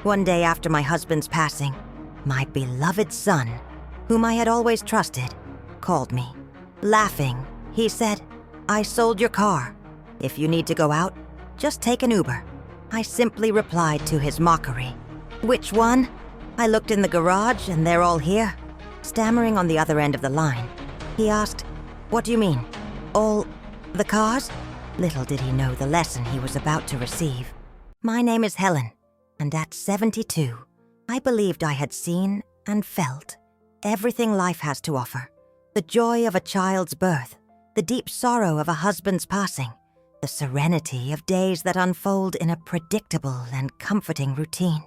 One day after my husband's passing, my beloved son, whom I had always trusted, called me. Laughing, he said, "I sold your car. If you need to go out, just take an Uber." I simply replied to his mockery. "Which one?" I looked in the garage and they're all here. Stammering on the other end of the line, he asked, "What do you mean? All the cars?" Little did he know the lesson he was about to receive. My name is Helen, and at 72, I believed I had seen and felt everything life has to offer. The joy of a child's birth, the deep sorrow of a husband's passing, the serenity of days that unfold in a predictable and comforting routine.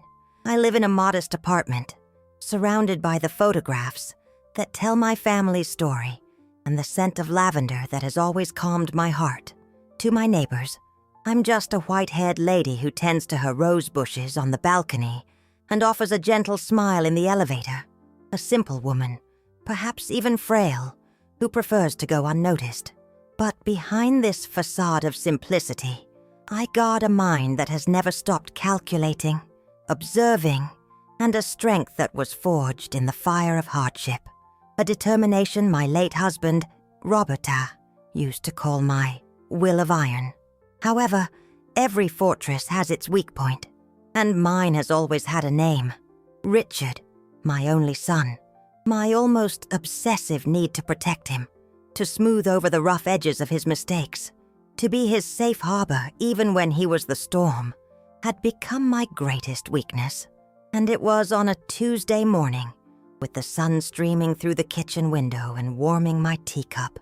I live in a modest apartment, surrounded by the photographs that tell my family's story and the scent of lavender that has always calmed my heart. To my neighbors, I'm just a white-haired lady who tends to her rose bushes on the balcony and offers a gentle smile in the elevator. A simple woman, perhaps even frail, who prefers to go unnoticed. But behind this facade of simplicity, I guard a mind that has never stopped calculating, observing, and a strength that was forged in the fire of hardship. A determination my late husband, Roberta, used to call my will of iron. However, every fortress has its weak point, and mine has always had a name. Richard, my only son. My almost obsessive need to protect him, to smooth over the rough edges of his mistakes, to be his safe harbor even when he was the storm, had become my greatest weakness. And it was on a Tuesday morning, with the sun streaming through the kitchen window and warming my teacup,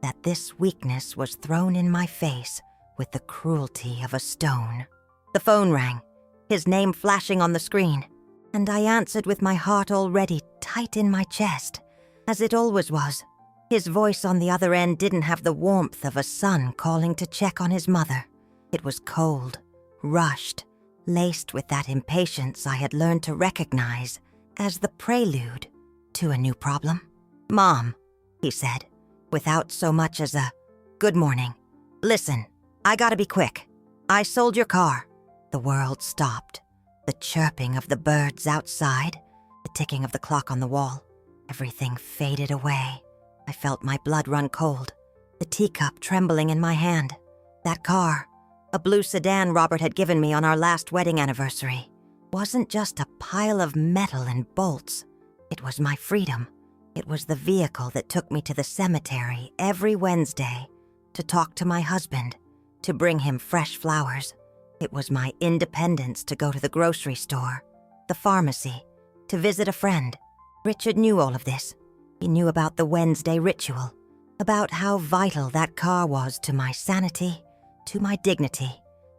that this weakness was thrown in my face with the cruelty of a stone. The phone rang, his name flashing on the screen, and I answered with my heart already tight in my chest, as it always was. His voice on the other end didn't have the warmth of a son calling to check on his mother. It was cold, rushed, laced with that impatience I had learned to recognize as the prelude to a new problem. "Mom," he said, without so much as a "good morning. Listen, I gotta be quick. I sold your car." The world stopped. The chirping of the birds outside, the ticking of the clock on the wall, everything faded away. I felt my blood run cold, the teacup trembling in my hand. That car, a blue sedan Robert had given me on our last wedding anniversary, wasn't just a pile of metal and bolts. It was my freedom. It was the vehicle that took me to the cemetery every Wednesday to talk to my husband, to bring him fresh flowers. It was my independence to go to the grocery store, the pharmacy, to visit a friend. Richard knew all of this. He knew about the Wednesday ritual, about how vital that car was to my sanity, to my dignity.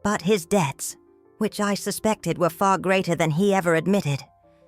But his debts, which I suspected were far greater than he ever admitted,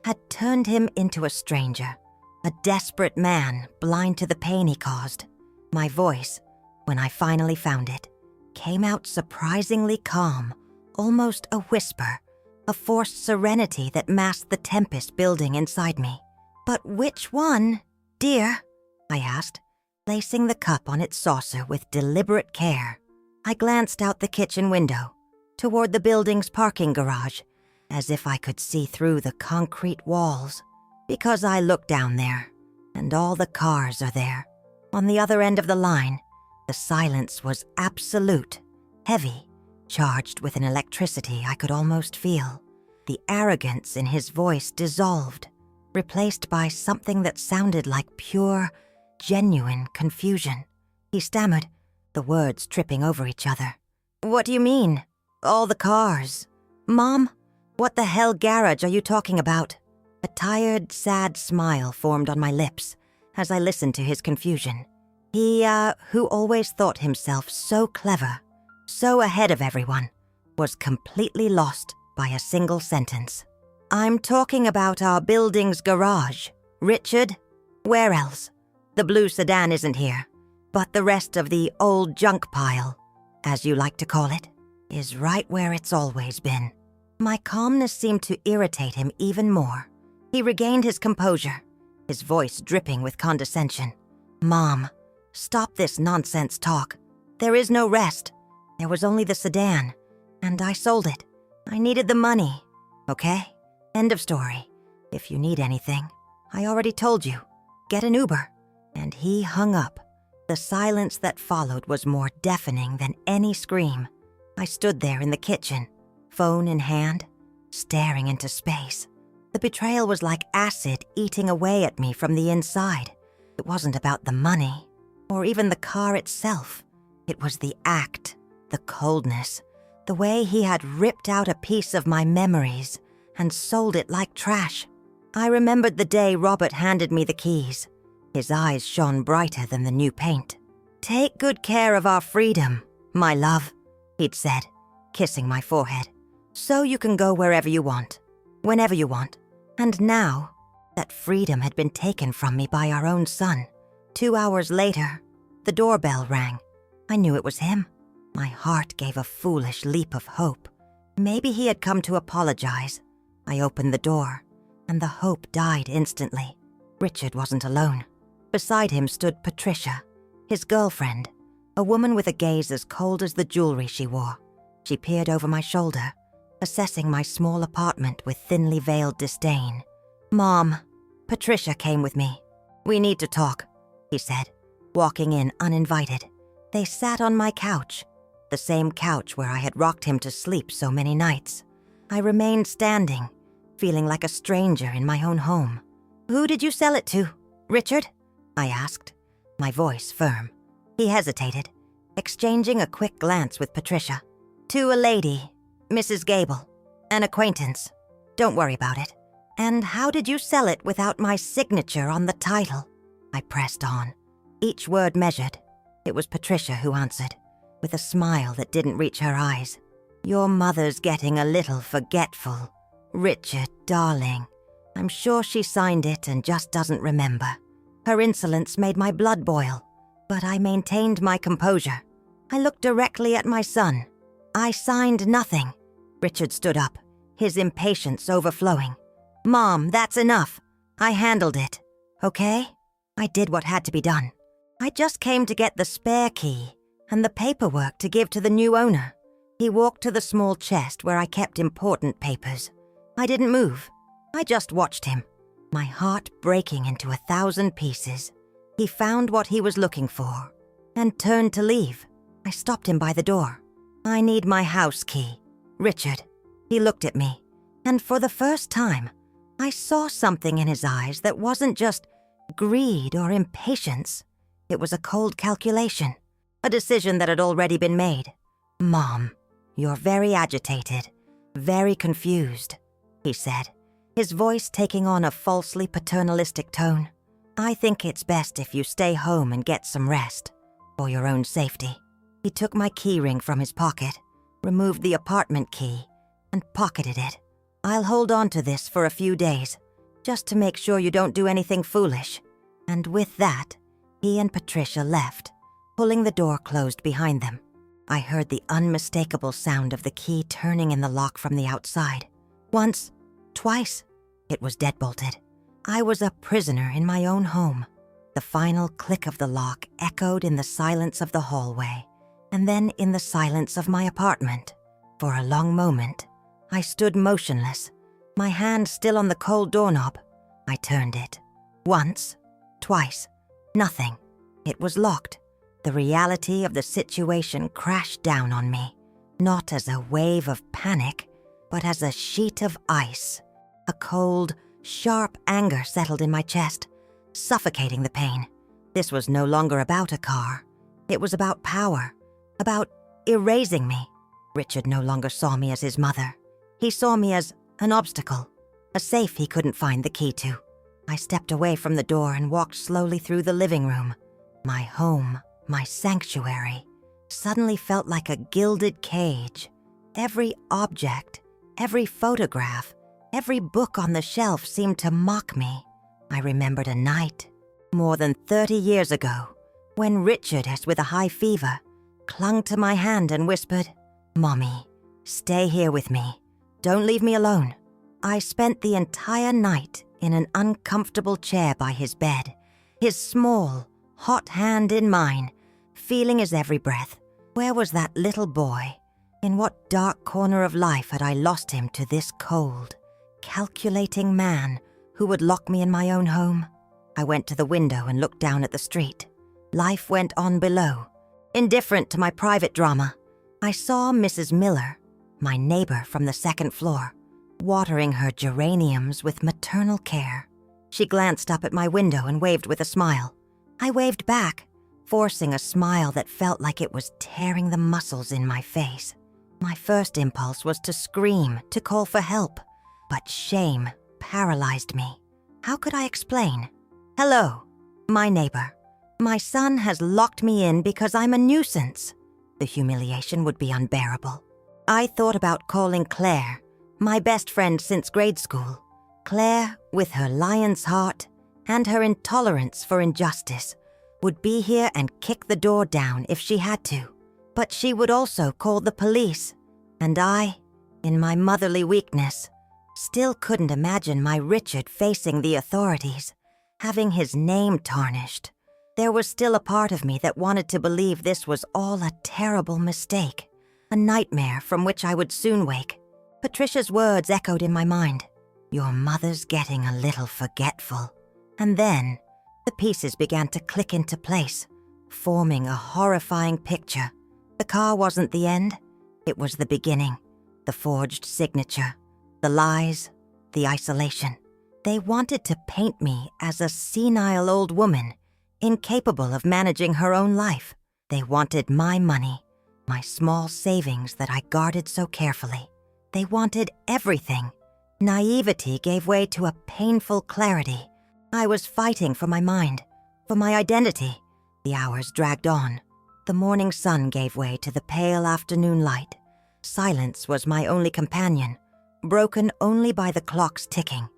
had turned him into a stranger, a desperate man blind to the pain he caused. My voice, when I finally found it, came out surprisingly calm, almost a whisper, a forced serenity that masked the tempest building inside me. "But which one, dear?" I asked, placing the cup on its saucer with deliberate care. I glanced out the kitchen window, toward the building's parking garage, as if I could see through the concrete walls, because I looked down there, and all the cars are there. On the other end of the line, the silence was absolute, heavy, charged with an electricity I could almost feel. The arrogance in his voice dissolved, replaced by something that sounded like pure, genuine confusion. He stammered, the words tripping over each other. "What do you mean? All the cars? Mom, what the hell garage are you talking about?" A tired, sad smile formed on my lips as I listened to his confusion. He, who always thought himself so clever, so ahead of everyone, was completely lost by a single sentence. "I'm talking about our building's garage. Richard, where else? The blue sedan isn't here, but the rest of the old junk pile, as you like to call it, is right where it's always been." My calmness seemed to irritate him even more. He regained his composure, his voice dripping with condescension. "Mom, stop this nonsense talk. There is no rest. There was only the sedan, and I sold it. I needed the money, okay? End of story. If you need anything, I already told you. Get an Uber." And he hung up. The silence that followed was more deafening than any scream. I stood there in the kitchen, phone in hand, staring into space. The betrayal was like acid eating away at me from the inside. It wasn't about the money, or even the car itself. It was the act, the coldness, the way he had ripped out a piece of my memories and sold it like trash. I remembered the day Robert handed me the keys. His eyes shone brighter than the new paint. "Take good care of our freedom, my love," he'd said, kissing my forehead. "So you can go wherever you want, whenever you want." And now, that freedom had been taken from me by our own son. 2 hours later, the doorbell rang. I knew it was him. My heart gave a foolish leap of hope. Maybe he had come to apologize. I opened the door, and the hope died instantly. Richard wasn't alone. Beside him stood Patricia, his girlfriend, a woman with a gaze as cold as the jewelry she wore. She peered over my shoulder, assessing my small apartment with thinly veiled disdain. "Mom," Patricia came with me. "We need to talk," he said, walking in uninvited. They sat on my couch, the same couch where I had rocked him to sleep so many nights. I remained standing, feeling like a stranger in my own home. "Who did you sell it to? Richard?" I asked, my voice firm. He hesitated, exchanging a quick glance with Patricia. "To a lady, Mrs. Gable, an acquaintance. Don't worry about it." "And how did you sell it without my signature on the title?" I pressed on, each word measured. It was Patricia who answered, with a smile that didn't reach her eyes. "Your mother's getting a little forgetful. Richard, darling. I'm sure she signed it and just doesn't remember." Her insolence made my blood boil, but I maintained my composure. I looked directly at my son. "I signed nothing." Richard stood up, his impatience overflowing. "Mom, that's enough. I handled it, okay? I did what had to be done. I just came to get the spare key and the paperwork to give to the new owner." He walked to the small chest where I kept important papers. I didn't move. I just watched him, my heart breaking into 1,000 pieces. He found what he was looking for and turned to leave. I stopped him by the door. "I need my house key. Richard." He looked at me, and for the first time, I saw something in his eyes that wasn't just greed or impatience. It was a cold calculation, a decision that had already been made. "Mom, you're very agitated, very confused," he said, his voice taking on a falsely paternalistic tone. "I think it's best if you stay home and get some rest, for your own safety." He took my keyring from his pocket, removed the apartment key, and pocketed it. "I'll hold on to this for a few days, just to make sure you don't do anything foolish." And with that, he and Patricia left, pulling the door closed behind them. I heard the unmistakable sound of the key turning in the lock from the outside. Once, twice, it was deadbolted. I was a prisoner in my own home. The final click of the lock echoed in the silence of the hallway, and then in the silence of my apartment. For a long moment, I stood motionless, my hand still on the cold doorknob. I turned it. Once, twice, nothing. It was locked. The reality of the situation crashed down on me, not as a wave of panic, but as a sheet of ice. A cold, sharp anger settled in my chest, suffocating the pain. This was no longer about a car. It was about power, about erasing me. Richard no longer saw me as his mother. He saw me as an obstacle, a safe he couldn't find the key to. I stepped away from the door and walked slowly through the living room. My home, my sanctuary, suddenly felt like a gilded cage. Every object, every photograph, every book on the shelf seemed to mock me. I remembered a night, more than 30 years ago, when Richard, as with a high fever, clung to my hand and whispered, "Mommy, stay here with me. Don't leave me alone." I spent the entire night in an uncomfortable chair by his bed, his small, hot hand in mine, feeling his every breath. Where was that little boy? In what dark corner of life had I lost him to this cold, calculating man who would lock me in my own home. I went to the window and looked down at the street. Life went on below. Indifferent to my private drama, I saw Mrs. Miller, my neighbor from the second floor, watering her geraniums with maternal care. She glanced up at my window and waved with a smile. I waved back, forcing a smile that felt like it was tearing the muscles in my face. My first impulse was to scream, to call for help, but shame paralyzed me. How could I explain? "Hello, my neighbor. My son has locked me in because I'm a nuisance." The humiliation would be unbearable. I thought about calling Claire, my best friend since grade school. Claire, with her lion's heart and her intolerance for injustice, would be here and kick the door down if she had to. But she would also call the police, and I, in my motherly weakness, still couldn't imagine my Richard facing the authorities, having his name tarnished. There was still a part of me that wanted to believe this was all a terrible mistake, a nightmare from which I would soon wake. Patricia's words echoed in my mind. "Your mother's getting a little forgetful." And then, the pieces began to click into place, forming a horrifying picture. The car wasn't the end, it was the beginning. The forged signature, the lies, the isolation. They wanted to paint me as a senile old woman, incapable of managing her own life. They wanted my money, my small savings that I guarded so carefully. They wanted everything. Naivety gave way to a painful clarity. I was fighting for my mind, for my identity. The hours dragged on. The morning sun gave way to the pale afternoon light. Silence was my only companion, broken only by the clock's ticking.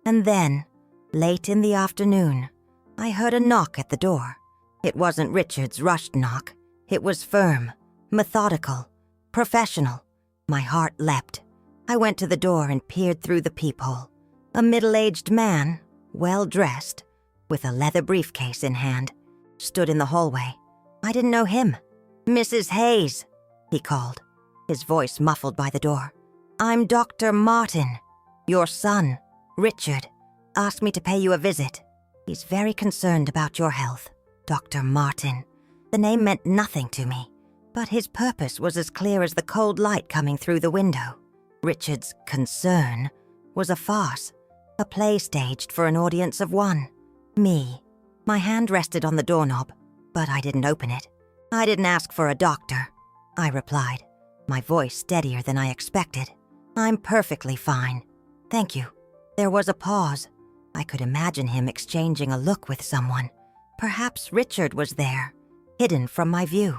And then, late in the afternoon, I heard a knock at the door. It wasn't Richard's rushed knock. It was firm, methodical, professional. My heart leapt. I went to the door and peered through the peephole. A middle-aged man, well-dressed, with a leather briefcase in hand, stood in the hallway. I didn't know him. "Mrs. Hayes," he called, his voice muffled by the door. "I'm Dr. Martin. Your son, Richard, asked me to pay you a visit. He's very concerned about your health." Dr. Martin. The name meant nothing to me, but his purpose was as clear as the cold light coming through the window. Richard's concern was a farce, a play staged for an audience of one. Me. My hand rested on the doorknob, but I didn't open it. "I didn't ask for a doctor," I replied, my voice steadier than I expected. "I'm perfectly fine. Thank you." There was a pause. I could imagine him exchanging a look with someone. Perhaps Richard was there, hidden from my view,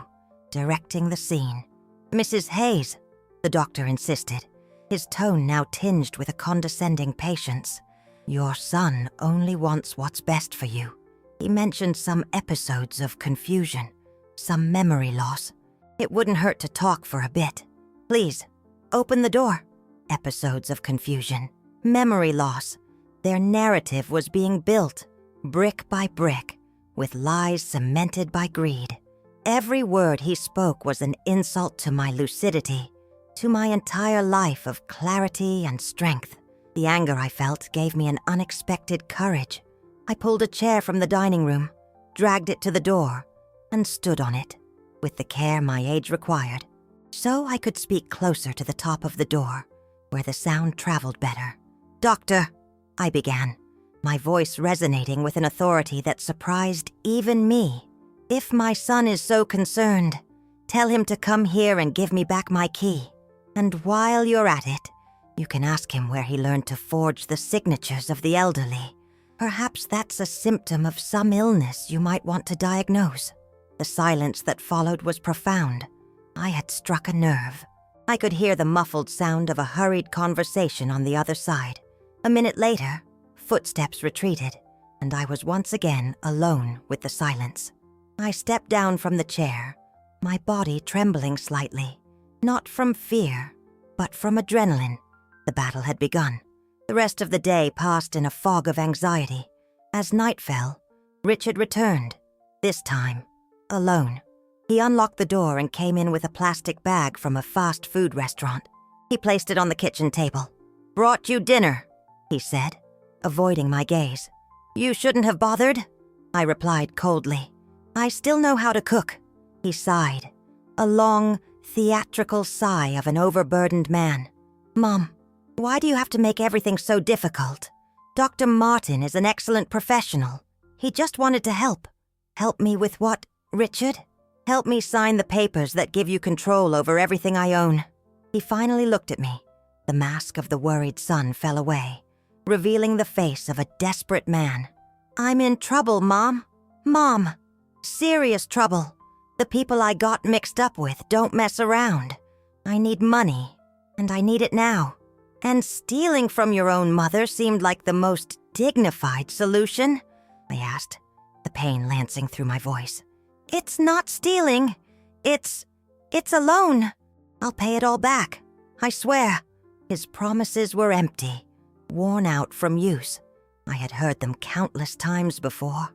directing the scene. "Mrs. Hayes," the doctor insisted, his tone now tinged with a condescending patience. "Your son only wants what's best for you." He mentioned some episodes of confusion, some memory loss. It wouldn't hurt to talk for a bit. "Please, open the door." Episodes of confusion, memory loss. Their narrative was being built, brick by brick, with lies cemented by greed. Every word he spoke was an insult to my lucidity, to my entire life of clarity and strength. The anger I felt gave me an unexpected courage. I pulled a chair from the dining room, dragged it to the door, and stood on it, with the care my age required, so I could speak closer to the top of the door, where the sound traveled better. "Doctor," I began, my voice resonating with an authority that surprised even me. "If my son is so concerned, tell him to come here and give me back my key. And while you're at it, you can ask him where he learned to forge the signatures of the elderly. Perhaps that's a symptom of some illness you might want to diagnose." The silence that followed was profound. I had struck a nerve. I could hear the muffled sound of a hurried conversation on the other side. A minute later, footsteps retreated, and I was once again alone with the silence. I stepped down from the chair, my body trembling slightly, not from fear, but from adrenaline. The battle had begun. The rest of the day passed in a fog of anxiety. As night fell, Richard returned, this time, alone. He unlocked the door and came in with a plastic bag from a fast food restaurant. He placed it on the kitchen table. "Brought you dinner," he said, avoiding my gaze. You shouldn't have bothered, I replied coldly. I still know how to cook, he sighed, a long, theatrical sigh of an overburdened man. Mom, why do you have to make everything so difficult? Dr. Martin is an excellent professional. He just wanted to help. Help me with what, Richard? Help me sign the papers that give you control over everything I own. He finally looked at me. The mask of the worried son fell away, revealing the face of a desperate man. I'm in trouble, Mom. Mom! Serious trouble. The people I got mixed up with don't mess around. I need money, and I need it now. And stealing from your own mother seemed like the most dignified solution, I asked, the pain lancing through my voice. It's not stealing. It's a loan. I'll pay it all back. I swear. His promises were empty, worn out from use. I had heard them countless times before.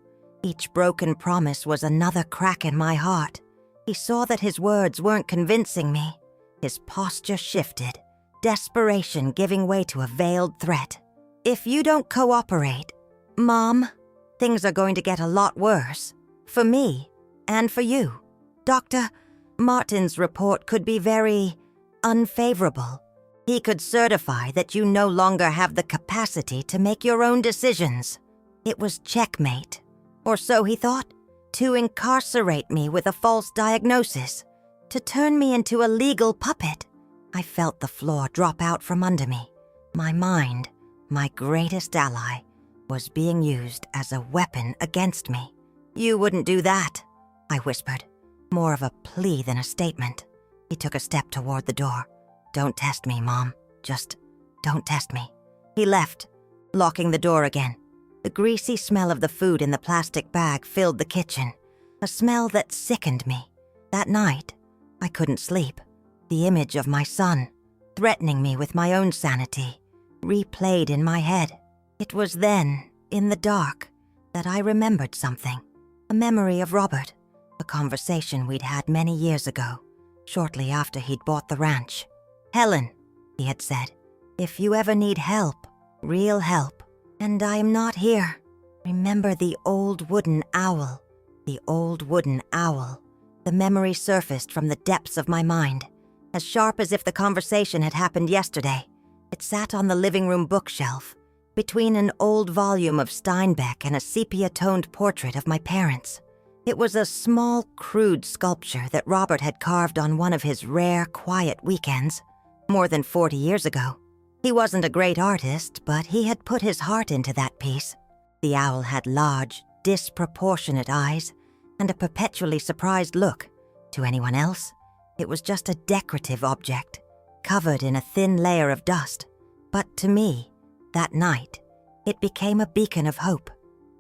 Each broken promise was another crack in my heart. He saw that his words weren't convincing me. His posture shifted, desperation giving way to a veiled threat. If you don't cooperate, Mom, things are going to get a lot worse. For me, and for you. Dr. Martin's report could be very unfavorable. He could certify that you no longer have the capacity to make your own decisions. It was checkmate, or so he thought, to incarcerate me with a false diagnosis, to turn me into a legal puppet. I felt the floor drop out from under me. My mind, my greatest ally, was being used as a weapon against me. You wouldn't do that, I whispered, more of a plea than a statement. He took a step toward the door. Don't test me, Mom. Just don't test me. He left, locking the door again. The greasy smell of the food in the plastic bag filled the kitchen, a smell that sickened me. That night, I couldn't sleep. The image of my son, threatening me with my own sanity, replayed in my head. It was then, in the dark, that I remembered something. A memory of Robert, a conversation we'd had many years ago, shortly after he'd bought the ranch. Helen, he had said, if you ever need help, real help, and I am not here, remember the old wooden owl. The old wooden owl. The memory surfaced from the depths of my mind, as sharp as if the conversation had happened yesterday. It sat on the living room bookshelf, between an old volume of Steinbeck and a sepia-toned portrait of my parents. It was a small, crude sculpture that Robert had carved on one of his rare, quiet weekends, more than 40 years ago. He wasn't a great artist, but he had put his heart into that piece. The owl had large, disproportionate eyes and a perpetually surprised look. To anyone else, it was just a decorative object, covered in a thin layer of dust. But to me, that night, it became a beacon of hope.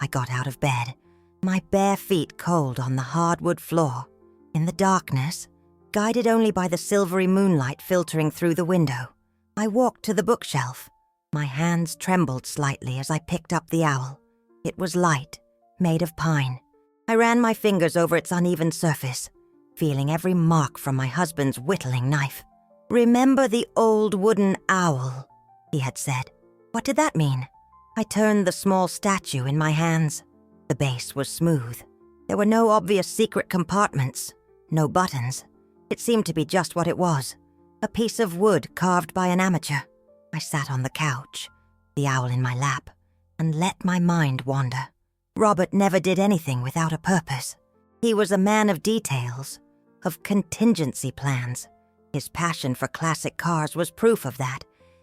I got out of bed, my bare feet cold on the hardwood floor. In the darkness, guided only by the silvery moonlight filtering through the window, I walked to the bookshelf. My hands trembled slightly as I picked up the owl. It was light, made of pine. I ran my fingers over its uneven surface, feeling every mark from my husband's whittling knife. Remember the old wooden owl, he had said. What did that mean? I turned the small statue in my hands. The base was smooth. There were no obvious secret compartments, no buttons. It seemed to be just what it was, a piece of wood carved by an amateur. I sat on the couch, the owl in my lap, and let my mind wander. Robert never did anything without a purpose. He was a man of details, of contingency plans. His passion for classic cars was proof of that.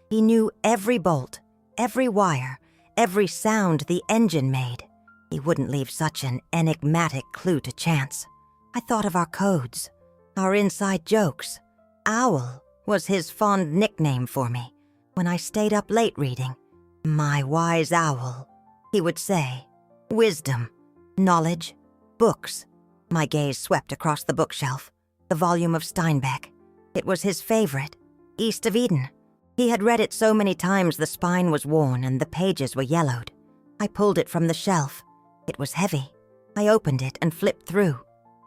He knew every bolt, every wire, every sound the engine made. He wouldn't leave such an enigmatic clue to chance. I thought of our codes, our inside jokes. Owl was his fond nickname for me. When I stayed up late reading, "My wise owl," he would say. Wisdom, knowledge, books. My gaze swept across the bookshelf, the volume of Steinbeck. It was his favorite, East of Eden. He had read it so many times the spine was worn and the pages were yellowed. I pulled it from the shelf. It was heavy. I opened it and flipped through.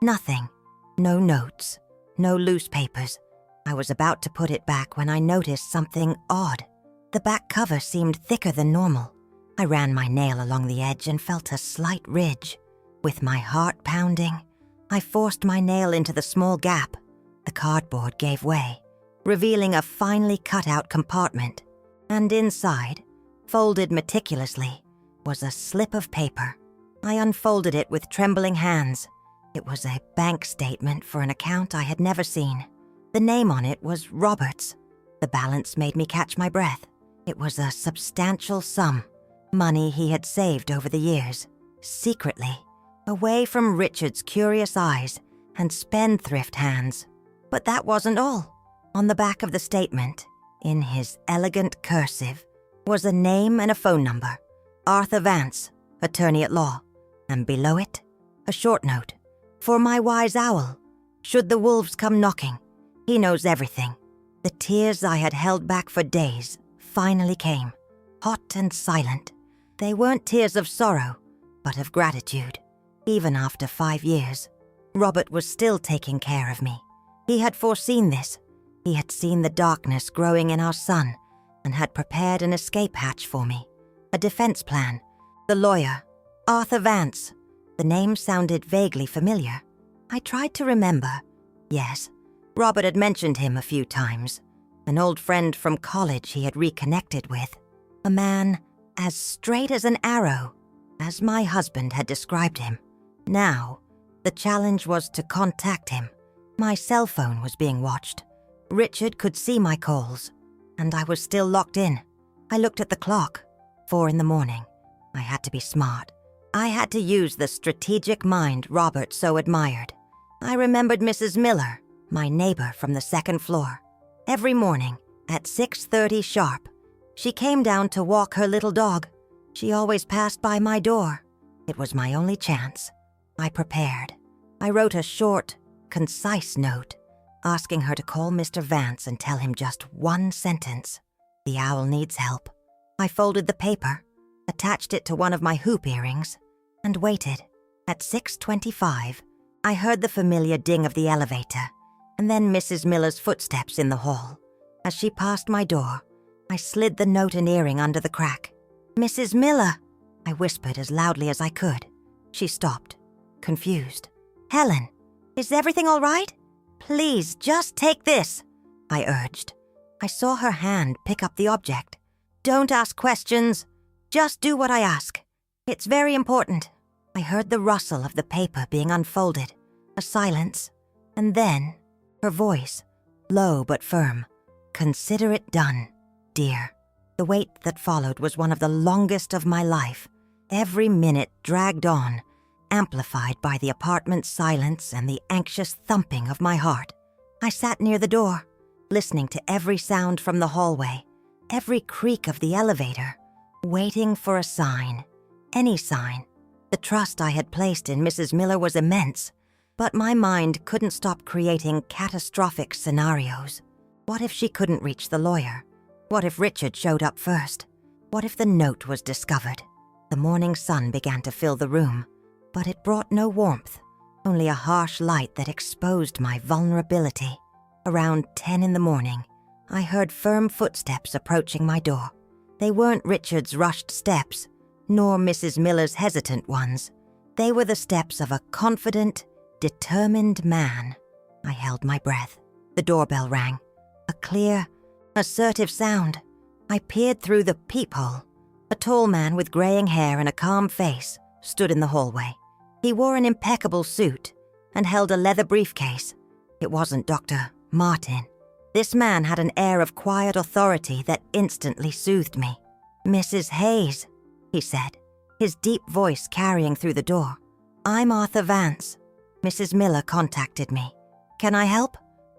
Nothing. No notes. No loose papers. I was about to put it back when I noticed something odd. The back cover seemed thicker than normal. I ran my nail along the edge and felt a slight ridge. With my heart pounding, I forced my nail into the small gap. The cardboard gave way, revealing a finely cut-out compartment. And inside, folded meticulously, was a slip of paper. I unfolded it with trembling hands. It was a bank statement for an account I had never seen. The name on it was Roberts. The balance made me catch my breath. It was a substantial sum, money he had saved over the years, secretly, away from Richard's curious eyes and spendthrift hands. But that wasn't all. On the back of the statement, in his elegant cursive, was a name and a phone number. Arthur Vance, attorney at law. And below it, a short note. For my wise owl, should the wolves come knocking, he knows everything. The tears I had held back for days finally came, hot and silent. They weren't tears of sorrow, but of gratitude. Even after 5 years, Robert was still taking care of me. He had foreseen this. He had seen the darkness growing in our son and had prepared an escape hatch for me, a defense plan. The lawyer, Arthur Vance. The name sounded vaguely familiar. I tried to remember. Yes, Robert had mentioned him a few times. An old friend from college he had reconnected with. A man as straight as an arrow, as my husband had described him. Now, the challenge was to contact him. My cell phone was being watched. Richard could see my calls, and I was still locked in. I looked at the clock. 4 a.m. I had to be smart. I had to use the strategic mind Robert so admired. I remembered Mrs. Miller, my neighbor from the second floor. Every morning, at 6:30 sharp, she came down to walk her little dog. She always passed by my door. It was my only chance. I prepared. I wrote a short, concise note, asking her to call Mr. Vance and tell him just one sentence. The owl needs help. I folded the paper, attached it to one of my hoop earrings, and waited. At 6:25, I heard the familiar ding of the elevator, and then Mrs. Miller's footsteps in the hall. As she passed my door, I slid the note and earring under the crack. "Mrs. Miller," I whispered as loudly as I could. She stopped, confused. "Helen, is everything all right? Please, just take this," I urged. I saw her hand pick up the object. "Don't ask questions. Just do what I ask. It's very important." I heard the rustle of the paper being unfolded, a silence, and then her voice, low but firm. "Consider it done, dear." The wait that followed was one of the longest of my life. Every minute dragged on, amplified by the apartment's silence and the anxious thumping of my heart. I sat near the door, listening to every sound from the hallway, every creak of the elevator, waiting for a sign, any sign. The trust I had placed in Mrs. Miller was immense, but my mind couldn't stop creating catastrophic scenarios. What if she couldn't reach the lawyer? What if Richard showed up first? What if the note was discovered? The morning sun began to fill the room, but it brought no warmth, only a harsh light that exposed my vulnerability. Around 10 a.m, I heard firm footsteps approaching my door. They weren't Richard's rushed steps, nor Mrs. Miller's hesitant ones. They were the steps of a confident, determined man. I held my breath. The doorbell rang. A clear, assertive sound. I peered through the peephole. A tall man with graying hair and a calm face stood in the hallway. He wore an impeccable suit and held a leather briefcase. It wasn't Dr. Martin. This man had an air of quiet authority that instantly soothed me. "Mrs. Hayes," he said, his deep voice carrying through the door. "I'm Arthur Vance. Mrs. Miller contacted me. Can I help?"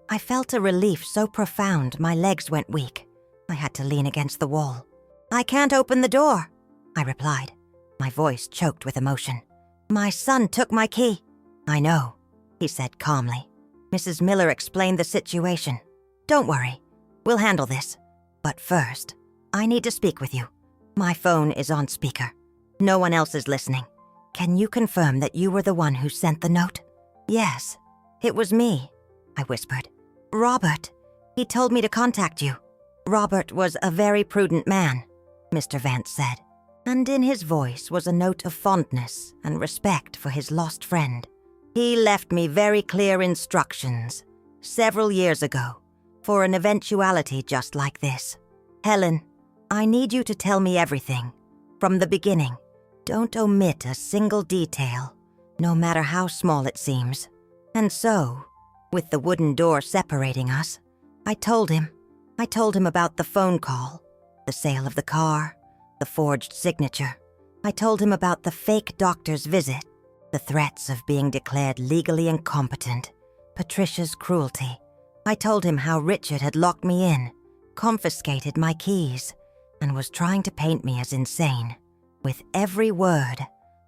I felt a relief so profound my legs went weak. I had to lean against the wall. "I can't open the door," I replied, my voice choked with emotion. "My son took my key." "I know," he said calmly. Mrs. Miller explained the situation. "Don't worry, we'll handle this. But first, I need to speak with you. My phone is on speaker. No one else is listening. Can you confirm that you were the one who sent the note?" "Yes, it was me," I whispered. "Robert, he told me to contact you." Robert was a very prudent man, Mr. Vance said, and in his voice was a note of fondness and respect for his lost friend. He left me very clear instructions, several years ago, for an eventuality just like this. Helen, I need you to tell me everything, from the beginning. Don't omit a single detail, no matter how small it seems. And so, with the wooden door separating us, I told him about the phone call, the sale of the car, the forged signature. I told him about the fake doctor's visit, the threats of being declared legally incompetent, Patricia's cruelty. I told him how Richard had locked me in, confiscated my keys, and was trying to paint me as insane. With every word,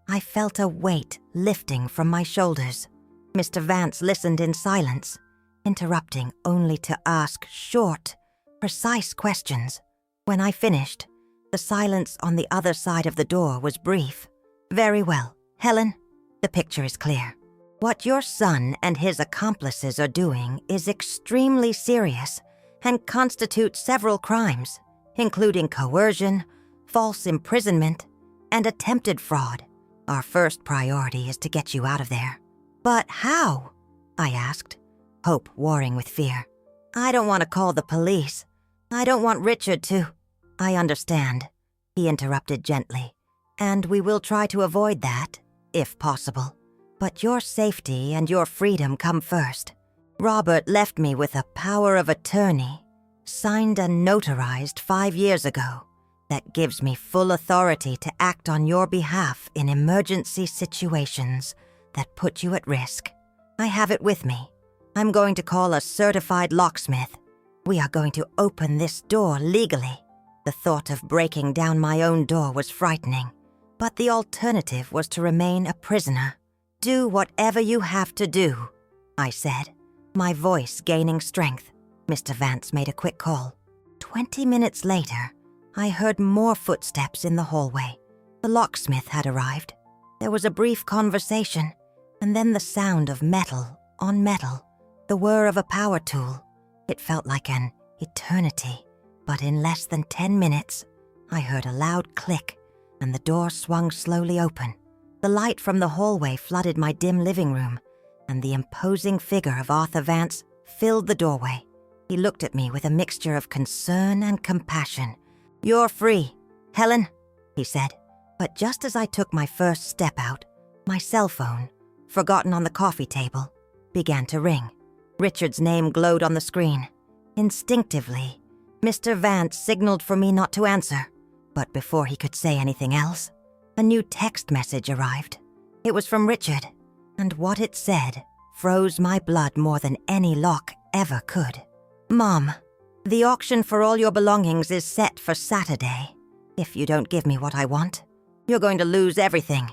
I felt a weight lifting from my shoulders. Mr. Vance listened in silence, interrupting only to ask short, precise questions. When I finished, the silence on the other side of the door was brief. Very well, Helen, the picture is clear. What your son and his accomplices are doing is extremely serious and constitutes several crimes, including coercion, false imprisonment, and attempted fraud. Our first priority is to get you out of there. But how? I asked, hope warring with fear. I don't want to call the police. I don't want Richard to. I understand, he interrupted gently, and we will try to avoid that, if possible. But your safety and your freedom come first. Robert left me with a power of attorney, signed and notarized 5 years ago, that gives me full authority to act on your behalf in emergency situations that put you at risk. I have it with me. I'm going to call a certified locksmith. We are going to open this door legally. The thought of breaking down my own door was frightening, but the alternative was to remain a prisoner. Do whatever you have to do, I said, my voice gaining strength. Mr. Vance made a quick call. 20 minutes later, I heard more footsteps in the hallway. The locksmith had arrived. There was a brief conversation, and then the sound of metal on metal, the whir of a power tool. It felt like an eternity, but in less than 10 minutes, I heard a loud click, and the door swung slowly open. The light from the hallway flooded my dim living room, and the imposing figure of Arthur Vance filled the doorway. He looked at me with a mixture of concern and compassion. "You're free, Helen," he said. But just as I took my first step out, my cell phone, forgotten on the coffee table, began to ring. Richard's name glowed on the screen. Instinctively, Mr. Vance signaled for me not to answer, but before he could say anything else, a new text message arrived. It was from Richard, and what it said froze my blood more than any lock ever could. "Mom, the auction for all your belongings is set for Saturday. If you don't give me what I want, you're going to lose everything,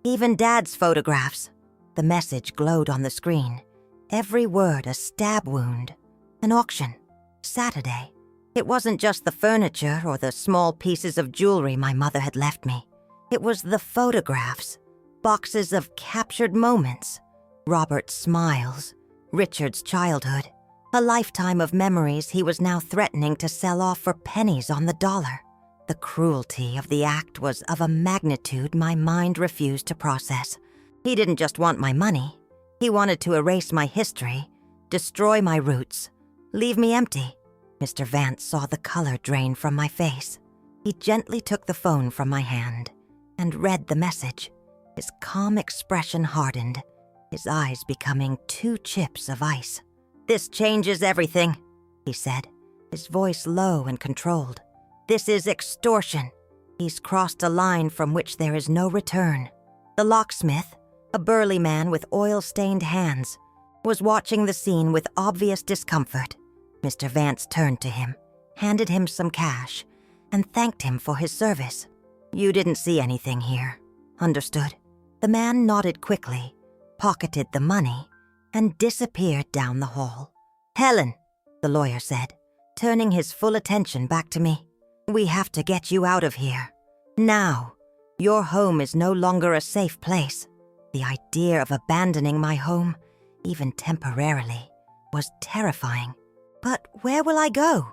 even Dad's photographs." The message glowed on the screen, every word a stab wound. An auction. Saturday. It wasn't just the furniture or the small pieces of jewelry my mother had left me. It was the photographs, boxes of captured moments, Robert's smiles, Richard's childhood, a lifetime of memories he was now threatening to sell off for pennies on the dollar. The cruelty of the act was of a magnitude my mind refused to process. He didn't just want my money. He wanted to erase my history, destroy my roots, leave me empty. Mr. Vance saw the color drain from my face. He gently took the phone from my hand and read the message. His calm expression hardened, his eyes becoming 2 chips of ice. "This changes everything," he said, his voice low and controlled. "This is extortion. He's crossed a line from which there is no return." The locksmith, a burly man with oil-stained hands, was watching the scene with obvious discomfort. Mr. Vance turned to him, handed him some cash, and thanked him for his service. "You didn't see anything here. Understood?" The man nodded quickly, pocketed the money, and disappeared down the hall. "Helen," the lawyer said, turning his full attention back to me, "we have to get you out of here. Now. Your home is no longer a safe place." The idea of abandoning my home, even temporarily, was terrifying. "But where will I go?"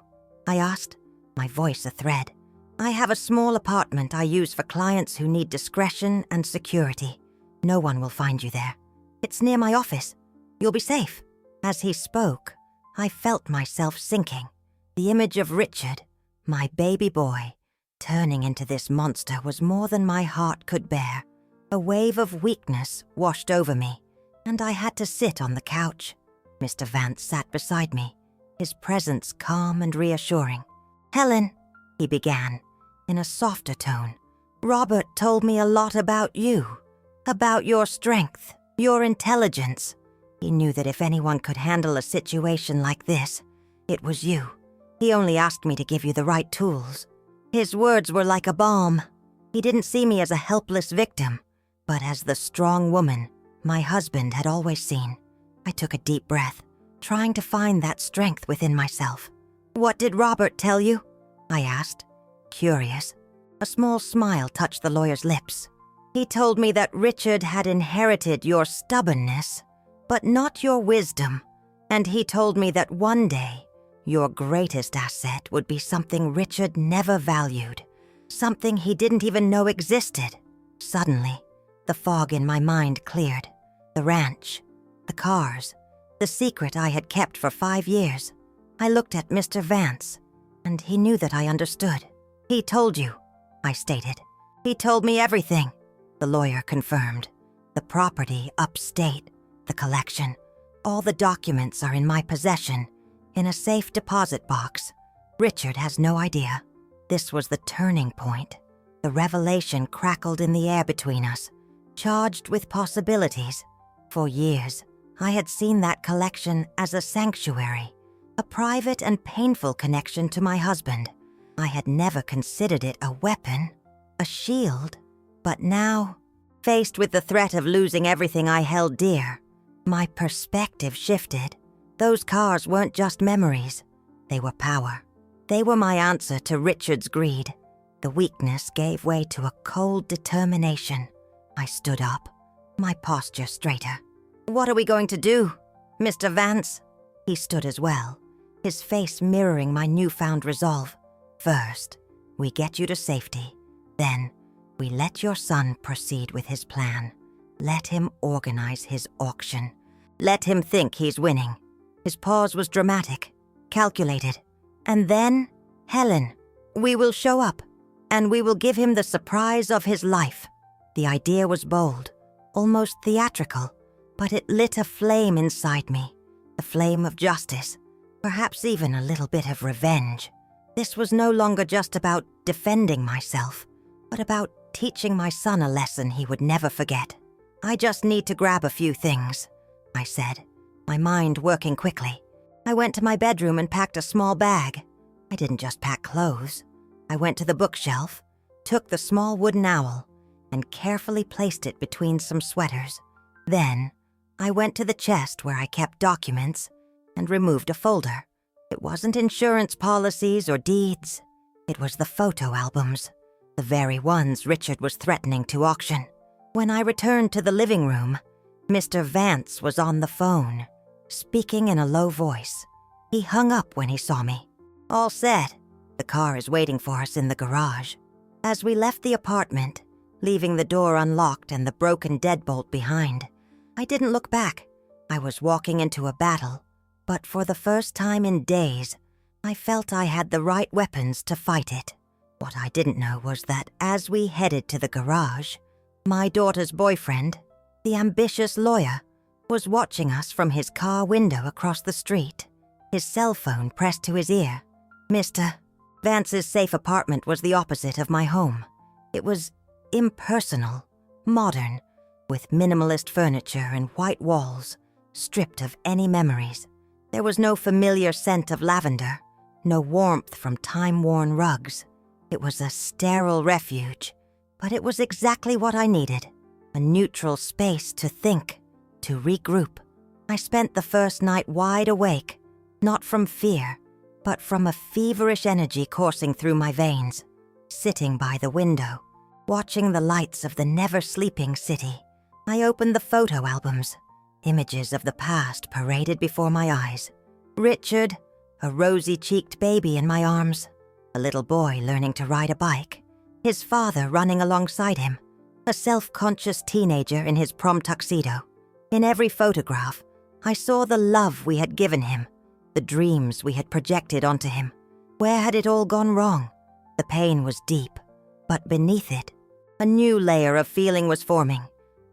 I asked, my voice a thread. I have a small apartment I use for clients who need discretion and security. No one will find you there. It's near my office. You'll be safe. As he spoke, I felt myself sinking. The image of Richard, my baby boy, turning into this monster was more than my heart could bear. A wave of weakness washed over me, and I had to sit on the couch. Mr. Vance sat beside me, his presence calm and reassuring. "Helen," he began, in a softer tone, "Robert told me a lot about you, about your strength, your intelligence. He knew that if anyone could handle a situation like this, it was you. He only asked me to give you the right tools." His words were like a balm. He didn't see me as a helpless victim, but as the strong woman my husband had always seen. I took a deep breath, trying to find that strength within myself. "What did Robert tell you?" I asked, curious. A small smile touched the lawyer's lips. "He told me that Richard had inherited your stubbornness, but not your wisdom. And he told me that one day, your greatest asset would be something Richard never valued, something he didn't even know existed." Suddenly, the fog in my mind cleared. The ranch, the cars, the secret I had kept for 5 years. I looked at Mr. Vance, and he knew that I understood. "He told you," I stated. "He told me everything," the lawyer confirmed. "The property upstate, the collection, all the documents are in my possession, in a safe deposit box. Richard has no idea." This was the turning point. The revelation crackled in the air between us, charged with possibilities. For years, I had seen that collection as a sanctuary, a private and painful connection to my husband. I had never considered it a weapon, a shield. But now, faced with the threat of losing everything I held dear, my perspective shifted. Those cars weren't just memories. They were power. They were my answer to Richard's greed. The weakness gave way to a cold determination. I stood up, my posture straighter. "What are we going to do, Mr. Vance?" He stood as well, his face mirroring my newfound resolve. "First, we get you to safety. Then, we let your son proceed with his plan. Let him organize his auction. Let him think he's winning." His pause was dramatic, calculated. "And then, Helen, we will show up, and we will give him the surprise of his life." The idea was bold, almost theatrical, but it lit a flame inside me, the flame of justice, perhaps even a little bit of revenge. This was no longer just about defending myself, but about teaching my son a lesson he would never forget. "I just need to grab a few things," I said, my mind working quickly. I went to my bedroom and packed a small bag. I didn't just pack clothes. I went to the bookshelf, took the small wooden owl, and carefully placed it between some sweaters. Then, I went to the chest where I kept documents and removed a folder. It wasn't insurance policies or deeds. It was the photo albums, the very ones Richard was threatening to auction. When I returned to the living room, Mr. Vance was on the phone, speaking in a low voice. He hung up when he saw me. "All set. The car is waiting for us in the garage." As we left the apartment, leaving the door unlocked and the broken deadbolt behind, I didn't look back. I was walking into a battle, but for the first time in days, I felt I had the right weapons to fight it. What I didn't know was that as we headed to the garage, my daughter's boyfriend, the ambitious lawyer, was watching us from his car window across the street, his cell phone pressed to his ear. Mr. Vance's safe apartment was the opposite of my home. It was impersonal, modern, with minimalist furniture and white walls, stripped of any memories. There was no familiar scent of lavender, no warmth from time-worn rugs. It was a sterile refuge, but it was exactly what I needed, a neutral space to think, to regroup. I spent the first night wide awake, not from fear, but from a feverish energy coursing through my veins, sitting by the window, watching the lights of the never-sleeping city. I opened the photo albums. Images of the past paraded before my eyes. Richard, a rosy-cheeked baby in my arms, a little boy learning to ride a bike, his father running alongside him, a self-conscious teenager in his prom tuxedo. In every photograph, I saw the love we had given him, the dreams we had projected onto him. Where had it all gone wrong? The pain was deep, but beneath it, a new layer of feeling was forming,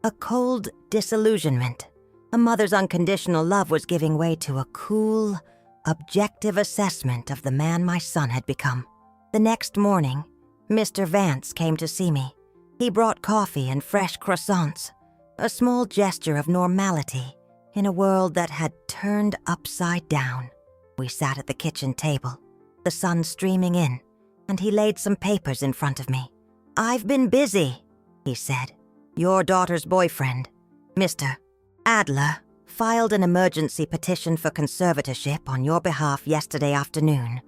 a cold disillusionment. A mother's unconditional love was giving way to a cool, objective assessment of the man my son had become. The next morning, Mr. Vance came to see me. He brought coffee and fresh croissants, a small gesture of normality in a world that had turned upside down. We sat at the kitchen table, the sun streaming in, and he laid some papers in front of me. "I've been busy," he said. "Your daughter's boyfriend, Mr. Adler, filed an emergency petition for conservatorship on your behalf yesterday afternoon,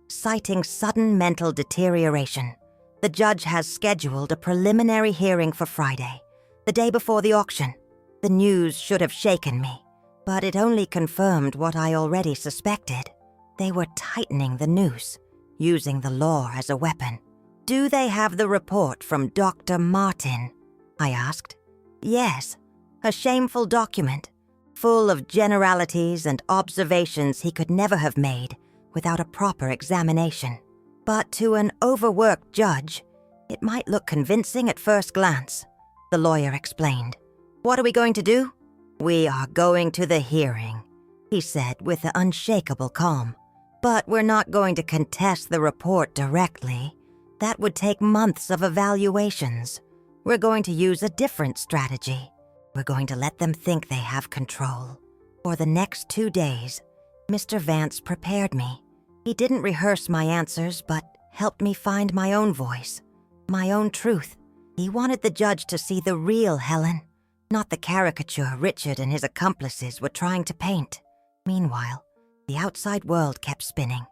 citing sudden mental deterioration. The judge has scheduled a preliminary hearing for Friday, the day before the auction. The news should have shaken me, but it only confirmed what I already suspected. They were tightening the noose, using the law as a weapon." "Do they have the report from Dr. Martin?" I asked. "Yes, a shameful document, full of generalities and observations he could never have made without a proper examination. But to an overworked judge, it might look convincing at first glance," the lawyer explained. "What are we going to do?" "We are going to the hearing," he said with an unshakable calm. "But we're not going to contest the report directly. That would take months of evaluations. We're going to use a different strategy. We're going to let them think they have control." For the next 2 days, Mr. Vance prepared me. He didn't rehearse my answers, but helped me find my own voice, my own truth. He wanted the judge to see the real Helen, not the caricature Richard and his accomplices were trying to paint. Meanwhile, the outside world kept spinning.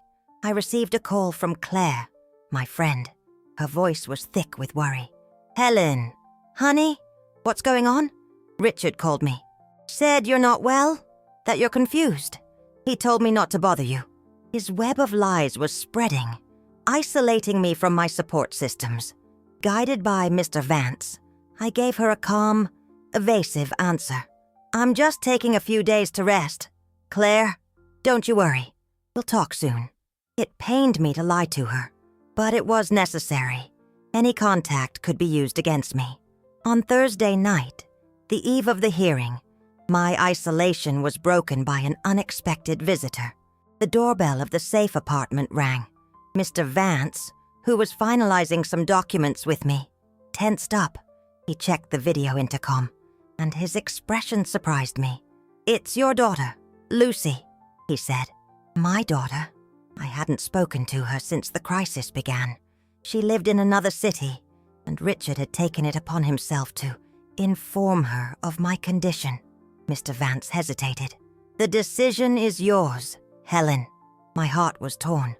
I received a call from Claire, my friend. Her voice was thick with worry. "Helen, honey, what's going on?" "Richard called me. Said you're not well, that you're confused. He told me not to bother you." His web of lies was spreading, isolating me from my support systems. Guided by Mr. Vance, I gave her a calm, evasive answer. "I'm just taking a few days to rest. Claire, don't you worry. We'll talk soon." It pained me to lie to her, but it was necessary. Any contact could be used against me. On Thursday night, the eve of the hearing, my isolation was broken by an unexpected visitor. The doorbell of the safe apartment rang. Mr. Vance, who was finalizing some documents with me, tensed up. He checked the video intercom, and his expression surprised me. "It's your daughter, Lucy," he said. My daughter? I hadn't spoken to her since the crisis began. She lived in another city, and Richard had taken it upon himself to inform her of my condition. Mr. Vance hesitated. "The decision is yours, Helen." My heart was torn.